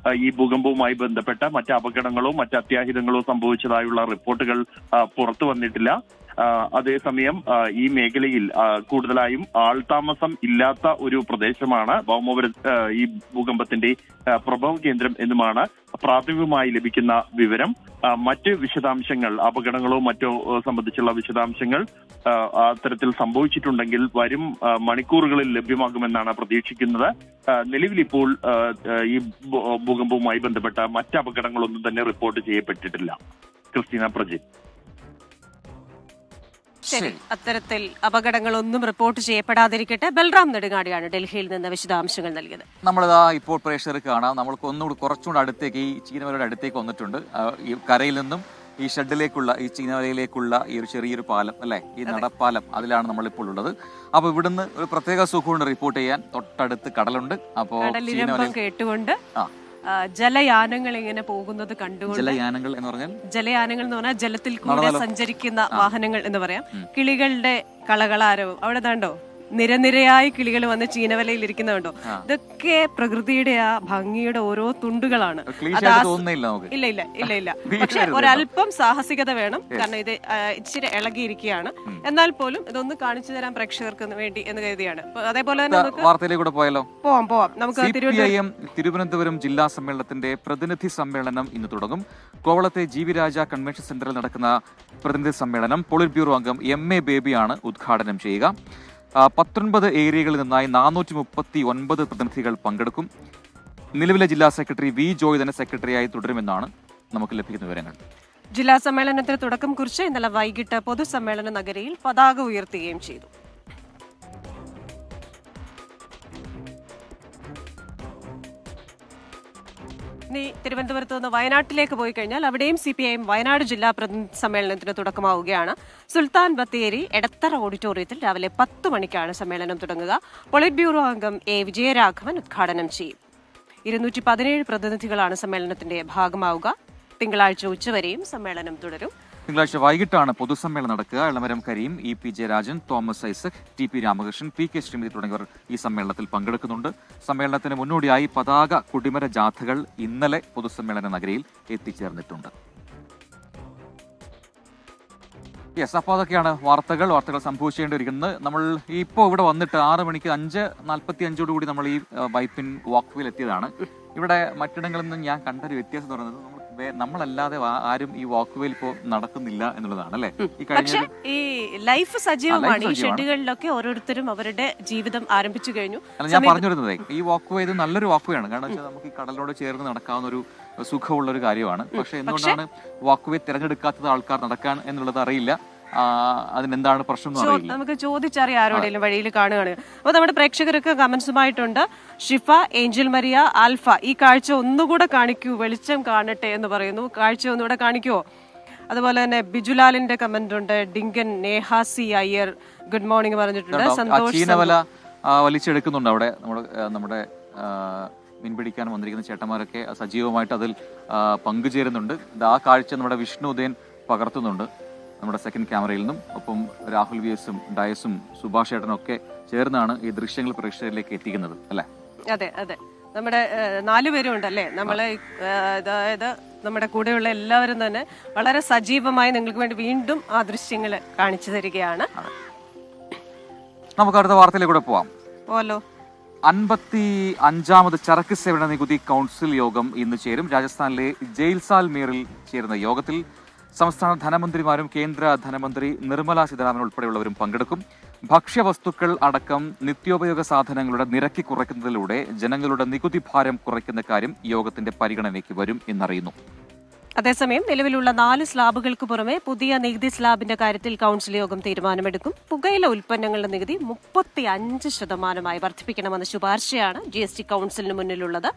ഈ ഭൂകമ്പവുമായി ബന്ധപ്പെട്ട മറ്റ് അപകടങ്ങളോ മറ്റ് അത്യാഹിതങ്ങളോ സംഭവിച്ചതായുള്ള റിപ്പോർട്ടുകൾ പുറത്തു വന്നിട്ടില്ല. അതേസമയം ഈ മേഖലയിൽ കൂടുതലായും ആൾതാമസം ഇല്ലാത്ത ഒരു പ്രദേശമാണ് ഈ ഭൂകമ്പത്തിന്റെ പ്രഭവ കേന്ദ്രം എന്നുമാണ് പ്രാഥമികമായി ലഭിക്കുന്ന വിവരം. മറ്റ് വിശദാംശങ്ങൾ, അപകടങ്ങളോ മറ്റോ സംബന്ധിച്ചുള്ള വിശദാംശങ്ങൾ അത്തരത്തിൽ സംഭവിച്ചിട്ടുണ്ടെങ്കിൽ വരും മണിക്കൂറുകളിൽ ലഭ്യമാകുമെന്നാണ് പ്രതീക്ഷിക്കുന്നത്. നിലവിൽ ഇപ്പോൾ ഈ ഭൂകമ്പവുമായി ബന്ധപ്പെട്ട മറ്റ് അപകടങ്ങളൊന്നും തന്നെ റിപ്പോർട്ട് ചെയ്യപ്പെട്ടിട്ടില്ല. ക്രിസ്റ്റീന, പ്രജിത്ത്. ശരി, അത്തരത്തിൽ അപകടങ്ങളൊന്നും റിപ്പോർട്ട് ചെയ്യപ്പെടാതിരിക്കട്ടെ. ബൽറാം നെടുങ്ങാടിയാണ് ഡൽഹിയിൽ നിന്ന് വിശദാംശങ്ങൾ നൽകിയത്. നമ്മളിതാ ഇപ്പോൾ പ്രേക്ഷകർക്ക് കാണാം, നമ്മൾക്ക് ഒന്നുകൂടി കുറച്ചുകൂടി അടുത്തേക്ക് ഈ ചീനവലയുടെ അടുത്തേക്ക് വന്നിട്ടുണ്ട്. ഈ കരയിൽ നിന്നും ഈ ഷെഡിലേക്കുള്ള ഈ ചീനവലയിലേക്കുള്ള ഈ ഒരു ചെറിയൊരു പാലം അല്ലെ, ഈ നടപ്പാലം, അതിലാണ് നമ്മളിപ്പോൾ ഉള്ളത്. അപ്പൊ ഇവിടുന്ന് ഒരു പ്രത്യേക സുഖമുണ്ട് റിപ്പോർട്ട് ചെയ്യാൻ. തൊട്ടടുത്ത് കടലുണ്ട്. അപ്പോൾ കേട്ടുകൊണ്ട് ജലയാനങ്ങൾ ഇങ്ങനെ പോകുന്നത് കണ്ടുകൊണ്ട്, ജലയാനങ്ങൾ എന്ന് പറഞ്ഞാൽ ജലത്തിൽ കൂടെ സഞ്ചരിക്കുന്ന വാഹനങ്ങൾ എന്ന് പറയാം. കിളികളുടെ കളകളാരവും അവിടെ കണ്ടോ, നിരനിരയായി കിളികൾ വന്ന് ചീനവലയിൽ ഇരിക്കുന്നുണ്ടോ. ഇതൊക്കെ പ്രകൃതിയുടെ ആ ഭംഗിയുടെ ഓരോ തുണ്ടുകളാണ്. ഇല്ല ഇല്ല ഇല്ല ഇല്ല പക്ഷെ ഒരല്പം സാഹസികത വേണം. കാരണം ഇത് ഇച്ചിരി ഇളകിയിരിക്കുകയാണ്. എന്നാൽ പോലും ഇതൊന്ന് കാണിച്ചു തരാൻ പ്രേക്ഷകർക്ക് വേണ്ടി എന്ന് കരുതിയാണ്. അതേപോലെ തന്നെ നമുക്ക് വാർത്തയിലേക്ക് പോയാലോ? പോവാം. നമുക്ക് തിരുവനന്തപുരം ജില്ലാ സമ്മേളനത്തിന്റെ പ്രതിനിധി സമ്മേളനം ഇന്ന് തുടങ്ങും. കോവളത്തെ ജി.വി. രാജ കൺവെൻഷൻ സെന്ററിൽ നടക്കുന്ന പ്രതിനിധി സമ്മേളനം പോളിറ്റ് ബ്യൂറോ അംഗം M.A. ബേബിയാണ് ഉദ്ഘാടനം ചെയ്യുക. 19 ഏരിയകളിൽ നിന്നായി 439 പ്രതിനിധികൾ പങ്കെടുക്കും. നിലവിലെ ജില്ലാ സെക്രട്ടറി V. ജോയ് തന്നെ സെക്രട്ടറിയായി തുടരുമെന്നാണ് നമുക്ക് ലഭിക്കുന്ന വിവരങ്ങൾ. ജില്ലാ സമ്മേളനത്തിന് തുടക്കം കുറിച്ച് ഇന്നലെ വൈകിട്ട് പൊതുസമ്മേളന നഗരിയിൽ പതാക ഉയർത്തുകയും ചെയ്തു. ഇനി തിരുവനന്തപുരത്ത് നിന്ന് വയനാട്ടിലേക്ക് പോയി കഴിഞ്ഞാൽ അവിടെയും CPIM വയനാട് ജില്ലാ പ്രതിനിധി സമ്മേളനത്തിന് തുടക്കമാവുകയാണ്. സുൽത്താൻ ബത്തേരി എടത്തറ ഓഡിറ്റോറിയത്തിൽ രാവിലെ 10 മണിക്കാണ് സമ്മേളനം തുടങ്ങുക. പോളിറ്റ് ബ്യൂറോ അംഗം A. വിജയരാഘവൻ ഉദ്ഘാടനം ചെയ്യും. 217 പ്രതിനിധികളാണ് സമ്മേളനത്തിന്റെ ഭാഗമാവുക. തിങ്കളാഴ്ച ഉച്ചവരെയും സമ്മേളനം തുടരും. തിങ്കളാഴ്ച വൈകിട്ടാണ് പൊതുസമ്മേളനം നടക്കുക. Elamaram Kareem, E.P. Jayarajan, Thomas Isaac, T.P. Ramakrishnan, P.K. Sreemathi തുടങ്ങിയവർ ഈ സമ്മേളനത്തിൽ പങ്കെടുക്കുന്നുണ്ട്. സമ്മേളനത്തിന് മുന്നോടിയായി പതാക കൊടിമര ജാഥകൾ ഇന്നലെ പൊതുസമ്മേളന നഗരിയിൽ എത്തിച്ചേർന്നിട്ടുണ്ട്. അപ്പോൾ അതൊക്കെയാണ് വാർത്തകൾ സംഭവിച്ചുകൊണ്ടിരിക്കുന്നത്. നമ്മൾ ഇപ്പോൾ ഇവിടെ വന്നിട്ട് 6 മണിക്ക് 5:45 നമ്മൾ ഈ വൈപ്പിൻ വാക്ക്വേയിൽ എത്തിയതാണ്. ഇവിടെ മറ്റിടങ്ങളിൽ നിന്നും ഞാൻ കണ്ടൊരു വ്യത്യാസം എന്ന് പറയുന്നത് നമ്മളല്ലാതെ ആരും ഈ വാക്ക്വേയിൽ ഇപ്പോൾ നടക്കുന്നില്ല എന്നുള്ളതാണ് അല്ലെ. പക്ഷേ ഈ ലൈഫ് സജീവമാണ്. ഈ ഷെഡുകളിലൊക്കെ ഓരോരുത്തരും അവരുടെ ജീവിതം ആരംഭിച്ചു കഴിഞ്ഞു. ഞാൻ പറഞ്ഞു വരുന്നത് ഈ വാക്ക്വേ ഇത് നല്ലൊരു വാക്ക്വേ ആണ്. കാരണം വെച്ചാൽ നമുക്ക് ഈ കടലിനോട് ചേർന്ന് നടക്കാവുന്ന ഒരു സുഖമുള്ള ഒരു കാര്യമാണ്. പക്ഷെ എന്തുകൊണ്ടാണ് വാക്ക്വേ തിരഞ്ഞെടുക്കാത്തത് ആൾക്കാർ നടക്കാൻ എന്നുള്ളത് അറിയില്ല. അതിനെന്താണ് പ്രശ്നം നമുക്ക് ചോദിച്ചറിയാം ആരോടെങ്കിലും വഴിയിൽ കാണുകയാണ്. അപ്പൊ നമ്മുടെ പ്രേക്ഷകർക്ക് കമന്റ്സുമായിട്ടുണ്ട്. ഷിഫ, ഏഞ്ചൽ മരിയ, ആൽഫ ഈ കാഴ്ച ഒന്നുകൂടെ കാണിക്കൂ, വെളിച്ചം കാണട്ടെ എന്ന് പറയുന്നു. കാഴ്ച ഒന്നുകൂടെ കാണിക്കുവോ? അതുപോലെ തന്നെ ബിജുലാലിന്റെ കമന്റ് ഉണ്ട്. ഡിങ്കൻ, നേഹാസി അയ്യർ ഗുഡ് മോർണിംഗ് പറഞ്ഞിട്ടുണ്ട്. സന്തോഷ് ചീനവല വലിച്ചെടുക്കുന്നുണ്ട് അവിടെ. നമ്മുടെ മീൻ പിടിക്കാൻ വന്നിരിക്കുന്ന ചേട്ടന്മാരൊക്കെ സജീവമായിട്ട് അതിൽ പങ്കുചേരുന്നുണ്ട്. ആ കാഴ്ച നമ്മുടെ വിഷ്ണു ഉദയൻ പകർത്തുന്നുണ്ട് നമ്മുടെ സെക്കൻഡ് ക്യാമറയിൽ നിന്നും. ഒപ്പം രാഹുൽ VS-ഉം ഡയസും സുഭാഷ് ഏട്ടനും ഒക്കെ ചേർന്നാണ് ഈ ദൃശ്യങ്ങൾ പ്രേക്ഷകരിലേക്ക് എത്തിക്കുന്നത് അല്ലെ. അതെ അതെ, നമ്മുടെ 4 പേരും ഉണ്ടല്ലേ. നമ്മള് അതായത് നമ്മുടെ കൂടെയുള്ള എല്ലാവരും തന്നെ വളരെ സജീവമായി നിങ്ങൾക്ക് വേണ്ടി വീണ്ടും ആ ദൃശ്യങ്ങൾ കാണിച്ചു തരികയാണ്. നമുക്ക് അടുത്ത വാർത്തയിലേക്ക് പോവാം. പോലോ. 55ാമത് ചരക്ക് സേവന നികുതി കൗൺസിൽ യോഗം ഇന്ന് ചേരും. രാജസ്ഥാനിലെ ജയിൽസാൽമീറിൽ ചേരുന്ന യോഗത്തിൽ സംസ്ഥാന ധനമന്ത്രിമാരും കേന്ദ്ര ധനമന്ത്രി നിർമ്മല സീതാരാമൻ ഉൾപ്പെടെയുള്ളവരും പങ്കെടുക്കും. ഭക്ഷ്യവസ്തുക്കൾ അടക്കം നിത്യോപയോഗ സാധനങ്ങളുടെ നിരക്ക് കുറയ്ക്കുന്നതിലൂടെ ജനങ്ങളുടെ നികുതി ഭാരം കുറയ്ക്കുന്ന കാര്യം യോഗത്തിന്റെ പരിഗണനയ്ക്ക് വരും എന്നറിയുന്നു. അതേസമയം നിലവിലുള്ള 4 സ്ലാബുകൾക്ക് പുറമെ പുതിയ നികുതി സ്ലാബിന്റെ കാര്യത്തിൽ കൗൺസിൽ യോഗം തീരുമാനമെടുക്കും. പുകയില ഉൽപ്പന്നങ്ങളുടെ നികുതി 35% വർദ്ധിപ്പിക്കണമെന്ന ശുപാർശയാണ് GST കൗൺസിലിന് മുന്നിലുള്ളത്.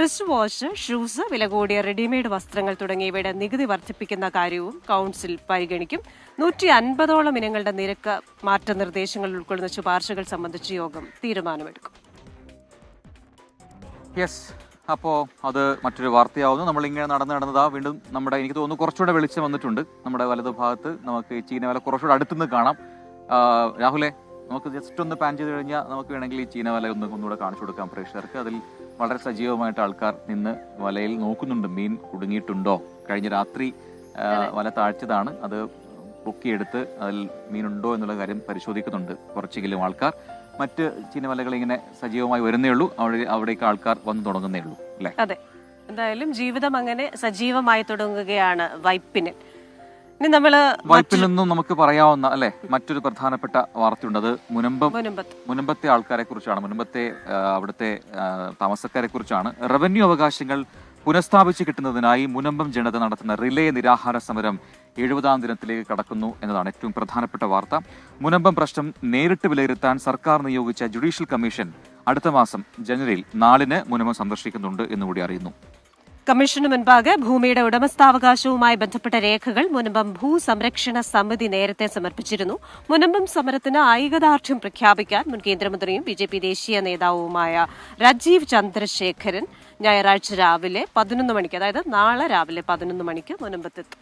റിസ്റ്റ് വാച്ച്, ഷൂസ്, വില കൂടിയ റെഡിമെയ്ഡ് വസ്ത്രങ്ങൾ തുടങ്ങിയവയുടെ നികുതി വർദ്ധിപ്പിക്കുന്ന കാര്യവും കൗൺസിൽ പരിഗണിക്കും. 150ഓളം ഇനങ്ങളുടെ നിരക്ക് മാറ്റനിർദ്ദേശങ്ങൾ ഉൾക്കൊള്ളുന്ന ശുപാർശകൾ സംബന്ധിച്ച് യോഗം തീരുമാനമെടുക്കും. അപ്പോൾ അത് മറ്റൊരു വാർത്തയാവുന്നു. നമ്മളിങ്ങനെ നടന്നതാ വീണ്ടും നമ്മുടെ എനിക്ക് തോന്നുന്നു കുറച്ചുകൂടെ വെളിച്ചം വന്നിട്ടുണ്ട്. നമ്മുടെ വലതു ഭാഗത്ത് നമുക്ക് ഈ ചീനവല കുറച്ചുകൂടെ അടുത്തുനിന്ന് കാണാം. രാഹുലെ, നമുക്ക് ജസ്റ്റ് ഒന്ന് പാൻ ചെയ്ത് കഴിഞ്ഞാൽ നമുക്ക് വേണമെങ്കിൽ ഈ ചീനവല ഒന്നുകൂടെ കാണിച്ചു കൊടുക്കാം പ്രേക്ഷകർക്ക്. അതിൽ വളരെ സജീവമായിട്ട് ആൾക്കാർ നിന്ന് വലയിൽ നോക്കുന്നുണ്ട്, മീൻ കുടുങ്ങിയിട്ടുണ്ടോ. കഴിഞ്ഞ രാത്രി വല താഴ്ചതാണ്, അത് പൊക്കിയെടുത്ത് അതിൽ മീനുണ്ടോ എന്നുള്ള കാര്യം പരിശോധിക്കുന്നുണ്ട് കുറച്ചെങ്കിലും ആൾക്കാർ. മറ്റ് ചീനവലകൾ ഇങ്ങനെ സജീവമായി വരുന്നേ ഉള്ളൂ, അവിടേക്ക് ആൾക്കാർ വന്നു തുടങ്ങുന്നേ ഉള്ളൂ അല്ലേ? അതെ, എന്തായാലും ജീവിതം അങ്ങനെ സജീവമായി തുടങ്ങുകയാണ് വൈപ്പിനിൽ. ഇനി വൈപ്പിൽ നിന്നും നമുക്ക് പറയാവുന്ന അല്ലെ മറ്റൊരു പ്രധാനപ്പെട്ട വാർത്തയുണ്ട്. അത് മുനമ്പത്തെ ആൾക്കാരെ കുറിച്ചാണ്, മുനമ്പത്തെ അവിടുത്തെ താമസക്കാരെ കുറിച്ചാണ്. റവന്യൂ അവകാശങ്ങൾ പുനഃസ്ഥാപിച്ച് കിട്ടുന്നതിനായി മുനമ്പം ജനത നടത്തുന്ന റിലേ നിരാഹാര സമരം 70-ാം ദിനത്തിലേക്ക് കടക്കുന്നു എന്നതാണ് ഏറ്റവും പ്രധാനപ്പെട്ട വാർത്ത. മുനമ്പം പ്രശ്നം നേരിട്ട് വിലയിരുത്താൻ സർക്കാർ നിയോഗിച്ച ജുഡീഷ്യൽ കമ്മീഷൻ അടുത്ത മാസം ജനുവരിയിൽ 4-ന് മുനമ്പം സന്ദർശിക്കുന്നുണ്ട് എന്നുകൂടി അറിയുന്നു. കമ്മീഷന് മുൻപാകെ ഭൂമിയുടെ ഉടമസ്ഥാവകാശവുമായി ബന്ധപ്പെട്ട രേഖകൾ മുനമ്പം ഭൂസംരക്ഷണ സമിതി നേരത്തെ സമർപ്പിച്ചിരുന്നു. മുനമ്പം സമരത്തിന് ഐകദാർഢ്യം പ്രഖ്യാപിക്കാൻ മുൻ കേന്ദ്രമന്ത്രിയും BJP ദേശീയ നേതാവുമായ രാജീവ് ചന്ദ്രശേഖരൻ ഞായറാഴ്ച രാവിലെ 11 മണിക്ക്, അതായത് നാളെ രാവിലെ 11 മണിക്ക് മുനമ്പത്തെത്തും.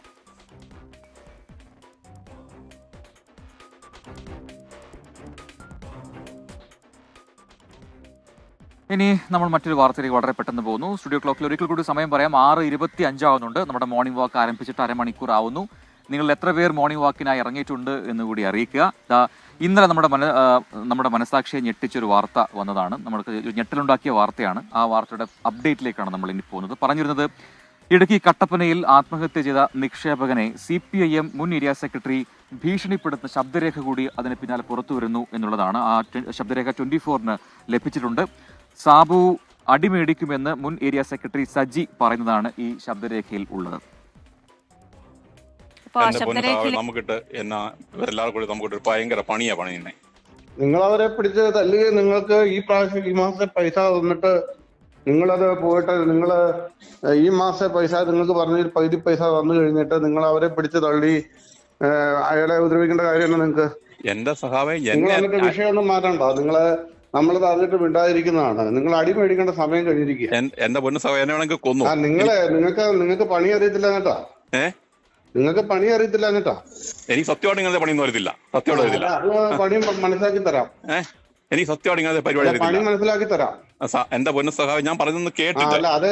ഇനി നമ്മൾ മറ്റൊരു വാർത്തയിലേക്ക് വളരെ പെട്ടെന്ന് പോകുന്നു. സ്റ്റുഡിയോ ക്ലോക്കിൽ ഒരിക്കൽ കൂടി സമയം പറയാം. 6:25 ആവുന്നുണ്ട്. നമ്മുടെ മോർണിംഗ് വാക്ക് ആരംഭിച്ചിട്ട് അരമണിക്കൂർ ആവുന്നു. നിങ്ങൾ എത്ര പേർ മോർണിംഗ് വാക്കിനായി ഇറങ്ങിയിട്ടുണ്ട് എന്ന് കൂടി അറിയിക്കുക. ഇന്നലെ നമ്മുടെ മനസാക്ഷിയെ ഞെട്ടിച്ചൊരു വാർത്ത വന്നതാണ്. നമ്മൾക്ക് ഞെട്ടലുണ്ടാക്കിയ വാർത്തയാണ്. ആ വാർത്തയുടെ അപ്ഡേറ്റിലേക്കാണ് നമ്മൾ ഇനി പോകുന്നത്. പറഞ്ഞിരുന്നത് ഇടുക്കി കട്ടപ്പനയിൽ ആത്മഹത്യ ചെയ്ത നിക്ഷേപകനെ CPIM മുൻ ഏരിയ സെക്രട്ടറി ഭീഷണിപ്പെടുത്തുന്ന ശബ്ദരേഖ കൂടി അതിന് പിന്നാലെ പുറത്തു വരുന്നു എന്നുള്ളതാണ്. ആ ശബ്ദരേഖ 24-ന് ലഭിച്ചിട്ടുണ്ട്. സാബു അടിമേടിക്കുമെന്ന് മുൻ ഏരിയ സെക്രട്ടറി സജി പറയുന്നതാണ് ഈ ശബ്ദരേഖയിൽ ഉള്ളത്. നിങ്ങൾ അവരെ പിടിച്ച് തല്ലുകയും നിങ്ങൾക്ക് ഈ മാസത്തെ പൈസ തന്നിട്ട് നിങ്ങളത് പോയിട്ട് ഈ മാസത്തെ പൈസ നിങ്ങൾക്ക് പറഞ്ഞ പകുതി പൈസ തന്നു കഴിഞ്ഞിട്ട് നിങ്ങൾ അവരെ പിടിച്ച് തള്ളി അയാളെ ഉപദ്രവിക്കേണ്ട കാര്യമാണ് നിങ്ങൾക്ക്. എന്റെ സഹാവേ, നിങ്ങൾ എന്നിട്ട് വിഷയമൊന്നും മാറ്റണ്ട. നമ്മൾ അറിഞ്ഞിട്ട് മിണ്ടാതിരിക്കുന്നതാണ്. നിങ്ങൾ അടി മേടിക്കേണ്ട സമയം കഴിഞ്ഞിരിക്കുക. എന്റെ പൊന്നു സഹോദരനെ കൊന്നു. നിങ്ങൾക്ക് പണി അറിയത്തില്ല കേട്ടാ. നിങ്ങൾക്ക് പണി അറിയത്തില്ല കേട്ടാ. എനിക്ക് സത്യമായിട്ട് ഇങ്ങനത്തെ പണിയൊന്നും അറിയത്തില്ല. സത്യമായിട്ട് അറിയത്തില്ല. പണി മനസ്സിലാക്കി തരാം. എനിക്ക് സത്യമായിട്ട് ഇങ്ങനത്തെ പരിപാടി പണി മനസ്സിലാക്കി തരാം. എന്റെ പൊന്നു സഹായം ഞാൻ പറയുന്നത് കേട്ടില്ല. അതെ,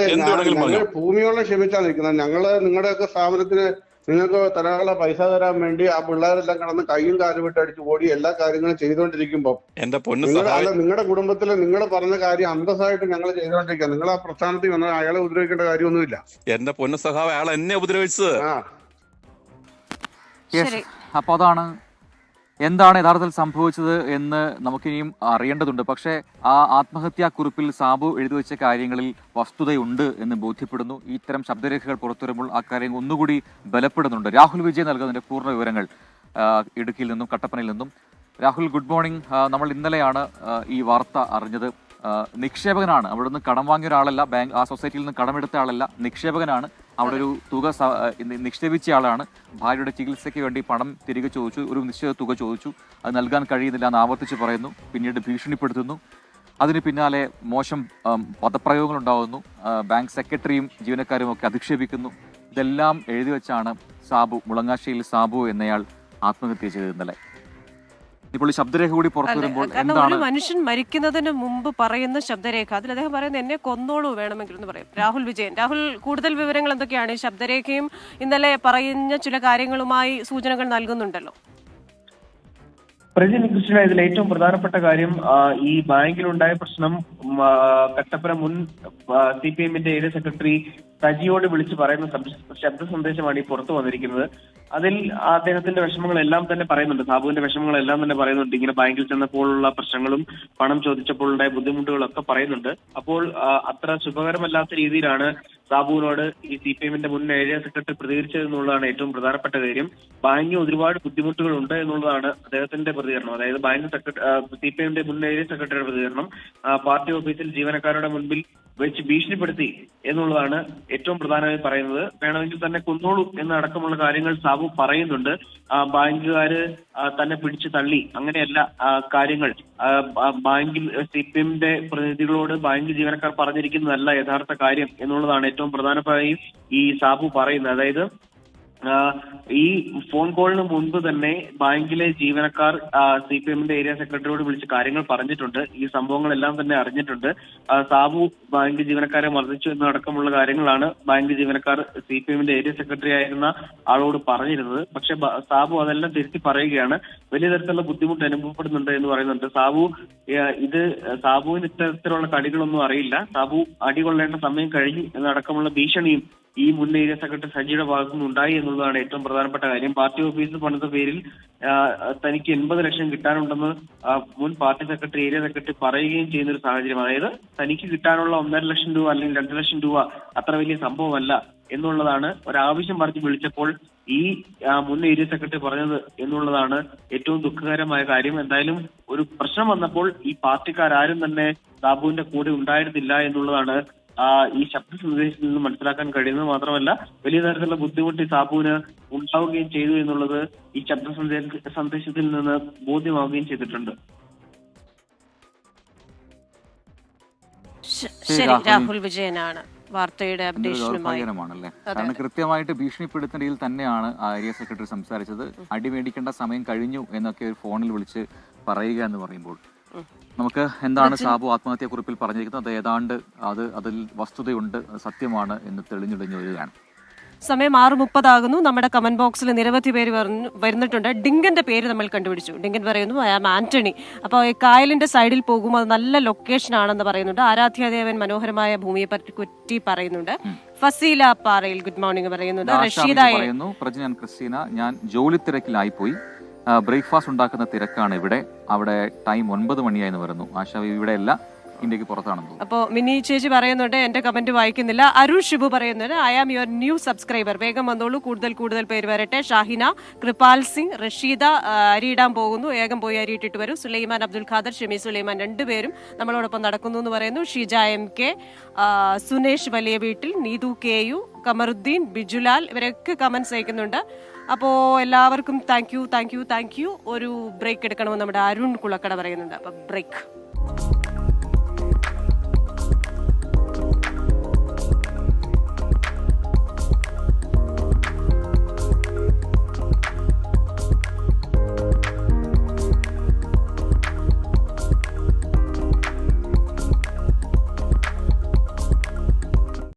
ഭൂമിയോളം ക്ഷമിച്ചാ നിൽക്കുന്നത്. ഞങ്ങള് നിങ്ങളുടെയൊക്കെ സ്ഥാപനത്തിന് നിങ്ങൾക്ക് തരാനുള്ള പൈസ തരാൻ വേണ്ടി ആ പിള്ളേരെല്ലാം കിടന്ന് കയ്യും കാലും വിട്ട് അടിച്ച് ഓടി എല്ലാ കാര്യങ്ങളും ചെയ്തുകൊണ്ടിരിക്കുമ്പോ നിങ്ങളുടെ കുടുംബത്തില് നിങ്ങൾ പറഞ്ഞ കാര്യം അന്തസ്സായിട്ട് ഞങ്ങൾ ചെയ്തുകൊണ്ടിരിക്കുക. നിങ്ങൾ ആ പ്രസ്ഥാനത്തിൽ വന്നാൽ അയാളെ ഉപദ്രവിക്കേണ്ട കാര്യമൊന്നുമില്ല. എന്റെ പൊന്നു സഹാവ്, അയാൾ എന്നെ ഉപദ്രവിച്ചത്. അപ്പൊ അതാണ് എന്താണ് യഥാർത്ഥത്തിൽ സംഭവിച്ചത് എന്ന് നമുക്കിനിയും അറിയേണ്ടതുണ്ട്. പക്ഷേ ആ ആത്മഹത്യാക്കുറിപ്പിൽ സാബു എഴുതി വെച്ച കാര്യങ്ങളിൽ വസ്തുതയുണ്ട് എന്ന് ബോധ്യപ്പെടുന്നു. ഇത്തരം ശബ്ദരേഖകൾ പുറത്തു വരുമ്പോൾ ആ കാര്യം ഒന്നുകൂടി ബലപ്പെടുന്നുണ്ട്. രാഹുൽ വിജയ് നൽകുന്നതിന്റെ പൂർണ്ണ വിവരങ്ങൾ ഇടുക്കിയിൽ നിന്നും കട്ടപ്പനയിൽ നിന്നും. Rahul, good morning. നമ്മൾ ഇന്നലെയാണ് ഈ വാർത്ത അറിഞ്ഞത്. നിക്ഷേപകനാണ്, അവിടെ നിന്ന് കടം വാങ്ങിയ ഒരാളല്ല, ആ സൊസൈറ്റിയിൽ നിന്ന് കടമെടുത്ത ആളല്ല, നിക്ഷേപകനാണ്. അവിടെ ഒരു തുക നിക്ഷേപിച്ച ആളാണ്. ഭാര്യയുടെ ചികിത്സയ്ക്ക് വേണ്ടി പണം തിരികെ ചോദിച്ചു, ഒരു നിശ്ചിത തുക ചോദിച്ചു. അത് നൽകാൻ കഴിയുന്നില്ല എന്ന് ആവർത്തിച്ച് പറയുന്നു. പിന്നീട് ഭീഷണിപ്പെടുത്തുന്നു. അതിന് പിന്നാലെ മോശം പദപ്രയോഗങ്ങൾ ഉണ്ടാകുന്നു. ബാങ്ക് സെക്രട്ടറിയും ജീവനക്കാരും ഒക്കെ അധിക്ഷേപിക്കുന്നു. ഇതെല്ലാം എഴുതി വെച്ചാണ് മുളങ്ങാശ്ശേരിയിൽ സാബു എന്നയാൾ ആത്മഹത്യ ചെയ്തത് ഇന്നലെ. ഇപ്പോൾ ഈ ശബ്ദരേഖ കൂടി പുറത്തു വരുമ്പോൾ ഒരു മനുഷ്യൻ മരിക്കുന്നതിന് മുമ്പ് പറയുന്ന ശബ്ദരേഖ, അതിൽ അദ്ദേഹം പറയുന്നത് എന്നെ കൊന്നോളൂ വേണമെങ്കിൽ എന്ന് പറയും. രാഹുൽ വിജയൻ, രാഹുൽ, കൂടുതൽ വിവരങ്ങൾ എന്തൊക്കെയാണ്? ഈ ശബ്ദരേഖയും ഇന്നലെ പറയുന്ന ചില കാര്യങ്ങളുമായി സൂചനകൾ നൽകുന്നുണ്ടല്ലോ. പ്രജിൻ കൃഷ്ണ, ഇതിൽ ഏറ്റവും പ്രധാനപ്പെട്ട കാര്യം ഈ ബാങ്കിലുണ്ടായ പ്രശ്നം കട്ടപ്പന മുൻ CPIMന്റെ ഏരിയ സെക്രട്ടറി സജിയോട് വിളിച്ച് പറയുന്ന ശബ്ദ സന്ദേശമാണ് ഈ പുറത്തു വന്നിരിക്കുന്നത്. അതിൽ അദ്ദേഹത്തിന്റെ വിഷമങ്ങളെല്ലാം തന്നെ പറയുന്നുണ്ട്. സാബുവിന്റെ വിഷമങ്ങളെല്ലാം തന്നെ പറയുന്നുണ്ട്. ഇങ്ങനെ ബാങ്കിൽ ചെന്നപ്പോഴുള്ള പ്രശ്നങ്ങളും പണം ചോദിച്ചപ്പോൾ ഉണ്ടായ ബുദ്ധിമുട്ടുകളൊക്കെ പറയുന്നുണ്ട്. അപ്പോൾ അത്ര ശുഭകരമല്ലാത്ത രീതിയിലാണ് സാബുവിനോട് ഈ CPIMന്റെ മുൻ ഏരിയ സെക്രട്ടറി പ്രതികരിച്ചതെന്നുള്ളതാണ് ഏറ്റവും പ്രധാനപ്പെട്ട കാര്യം. ബാങ്കിന് ഒരുപാട് ബുദ്ധിമുട്ടുകൾ ഉണ്ട് എന്നുള്ളതാണ് അദ്ദേഹത്തിന്റെ പ്രതികരണം. അതായത് ബാങ്ക് CPIMന്റെ മുൻ ഏരിയ സെക്രട്ടറിയുടെ പ്രതികരണം. പാർട്ടി ഓഫീസിൽ ജീവനക്കാരുടെ മുൻപിൽ വെച്ച് ഭീഷണിപ്പെടുത്തി എന്നുള്ളതാണ് ഏറ്റവും പ്രധാനമായി പറയുന്നത്. വേണമെങ്കിൽ തന്നെ കൊന്നോളൂ എന്നടക്കമുള്ള കാര്യങ്ങൾ സാബു പറയുന്നുണ്ട്. ബാങ്കുകാര് തന്നെ പിടിച്ചു തള്ളി, അങ്ങനെയല്ല കാര്യങ്ങൾ. ബാങ്കിൽ CPMന്റെ പ്രതിനിധികളോട് ബാങ്ക് ജീവനക്കാർ പറഞ്ഞിരിക്കുന്നതല്ല യഥാർത്ഥ കാര്യം എന്നുള്ളതാണ് ഏറ്റവും പ്രധാനമായും ഈ സാബു പറയുന്നത്. അതായത് ഈ ഫോൺ കോളിന് മുൻപ് തന്നെ ബാങ്കിലെ ജീവനക്കാർ CPMന്റെ ഏരിയ സെക്രട്ടറിയോട് വിളിച്ച് കാര്യങ്ങൾ പറഞ്ഞിട്ടുണ്ട്. ഈ സംഭവങ്ങളെല്ലാം തന്നെ അറിഞ്ഞിട്ടുണ്ട്. സാബു ബാങ്ക് ജീവനക്കാരെ മർദ്ദിച്ചു എന്നടക്കമുള്ള കാര്യങ്ങളാണ് ബാങ്ക് ജീവനക്കാർ CPMന്റെ ഏരിയ സെക്രട്ടറി ആയിരുന്ന ആളോട് പറഞ്ഞിരുന്നത്. പക്ഷെ സാബു അതെല്ലാം തിരുത്തി പറയുകയാണ്. വലിയ തരത്തിലുള്ള ബുദ്ധിമുട്ട് അനുഭവപ്പെടുന്നുണ്ട് എന്ന് പറയുന്നുണ്ട്. സാബുവിന് ഇത്തരത്തിലുള്ള കടികളൊന്നും അറിയില്ല. സാബു അടികൊള്ളേണ്ട സമയം കഴിഞ്ഞു എന്നടക്കമുള്ള ഭീഷണിയും ഈ മുൻ ഏരിയ സെക്രട്ടറി സജിയുടെ ഭാഗത്തു നിന്നുണ്ടായി എന്നുള്ളതാണ് ഏറ്റവും പ്രധാനപ്പെട്ട കാര്യം. പാർട്ടി ഓഫീസ് പണിത പേരിൽ തനിക്ക് 80 ലക്ഷം കിട്ടാനുണ്ടെന്ന് മുൻ പാർട്ടി സെക്രട്ടറി ഏരിയ സെക്രട്ടറി പറയുകയും ചെയ്യുന്ന ഒരു സാഹചര്യം. അതായത് തനിക്ക് കിട്ടാനുള്ള 1.5 ലക്ഷം രൂപ അല്ലെങ്കിൽ 2 ലക്ഷം രൂപ അത്ര വലിയ സംഭവമല്ല എന്നുള്ളതാണ് ഒരാവശ്യം പറഞ്ഞ് വിളിച്ചപ്പോൾ ഈ മുൻ ഏരിയ സെക്രട്ടറി പറഞ്ഞത് എന്നുള്ളതാണ് ഏറ്റവും ദുഃഖകരമായ കാര്യം. എന്തായാലും ഒരു പ്രശ്നം വന്നപ്പോൾ ഈ പാർട്ടിക്കാരും തന്നെ സാബുവിന്റെ കൂടെ ഉണ്ടായിരുന്നില്ല എന്നുള്ളതാണ് ഈ ശബ്ദ സന്ദേശത്തിൽ നിന്ന് മനസ്സിലാക്കാൻ കഴിയുന്നത്. മാത്രമല്ല വലിയ തരത്തിലുള്ള ബുദ്ധിമുട്ട് സാബുവിന് ഉണ്ടാവുകയും ചെയ്തു എന്നുള്ളത് ഈ ശബ്ദ സന്ദേശത്തിൽ നിന്ന് ബോധ്യമാവുകയും ചെയ്തിട്ടുണ്ട്. ശരി, രാഹുൽ വിജയനാണ് വാർത്തയുടെ അപ്ഡേഷനുമായി. കാരണം കൃത്യമായിട്ട് ഭീഷണിപ്പെടുത്തുന്ന രീതിയിൽ തന്നെയാണ് ഏരിയ സെക്രട്ടറി സംസാരിച്ചത്. അടിമേടിക്കേണ്ട സമയം കഴിഞ്ഞു എന്നൊക്കെ ഒരു ഫോണിൽ വിളിച്ച് പറയുക എന്ന് പറയുമ്പോൾ നമുക്ക് എന്താണ് സാബു ആത്മഹത്യാക്കുറിപ്പിൽ പറഞ്ഞിരിക്കുന്നത്, അത് ഏതാണ്ട് അതിൽ വസ്തുതയുണ്ട്, സത്യമാണ് എന്ന് തെളിഞ്ഞൊളിഞ്ഞു വരികയാണ്. സമയം 6:30 നമ്മുടെ കമന്റ് ബോക്സിൽ നിരവധി പേര് വരുന്നിട്ടുണ്ട്. ഡിങ്കന്റെ പേര് നമ്മൾ കണ്ടുപിടിച്ചു. ഡിങ്കൻ പറയുന്നു ഐ ആം ആന്റണി. അപ്പോൾ കായലിന്റെ സൈഡിൽ പോകുമ്പോൾ അത് നല്ല ലൊക്കേഷൻ ആണെന്ന് പറയുന്നുണ്ട്. ആരാധ്യാദേവൻ മനോഹരമായ ഭൂമിയെ പറ്റി പറയുന്നുണ്ട്. ഫസീല പാറയിൽ ഗുഡ് മോർണിംഗ് പറയുന്നുണ്ട്. റഷീദ പറയുന്നു പ്രജിൻ ക്രിസ്റ്റീന, ഞാൻ ജോലി തിരക്കിലായി പോയി, ബ്രേക്ക്ഫാസ്റ്റ് ഉണ്ടാക്കുന്ന തിരക്കാണ് ഇവിടെ. അവിടെ ടൈം 9 മണിയായെന്ന് പറയുന്നു. ആശ ഇവിടെ അല്ല, ഇന്ത്യക്ക് പുറത്താണെന്ന്. അപ്പോൾ മിനി ചേച്ചി പറയുന്നുണ്ട് എന്റെ കമന്റ് വായിക്കുന്നില്ല. അരുൺ ഷിബു പറയുന്നുണ്ട് I am your new subscriber, വേഗം വന്നോളൂ, കൂടുതൽ പേര് വരട്ടെ. ഷാഹിന, കൃപാൽ സിംഗ്, റഷീദ അരിയിടാൻ പോകുന്നു, വേഗം പോയി അരിയിട്ടിട്ട് വരും. സുലൈമാൻ അബ്ദുൽ ഖാദർ, ഷമി സുലൈമാൻ രണ്ടുപേരും നമ്മളോടൊപ്പം നടക്കുന്നു എന്ന് പറയുന്നു. ഷീജ MK, സുനേഷ് വലിയ വീട്ടിൽ, നീതു KU, കമറുദ്ദീൻ, ബിജുലാൽ ഇവരൊക്കെ കമന്റ്സ് അയക്കുന്നുണ്ട്. അപ്പോൾ എല്ലാവർക്കും താങ്ക് യു. ഒരു ബ്രേക്ക് എടുക്കണമെന്ന് നമ്മുടെ അരുൺ കുളക്കട പറയുന്നുണ്ട്. അപ്പൊ ബ്രേക്ക്.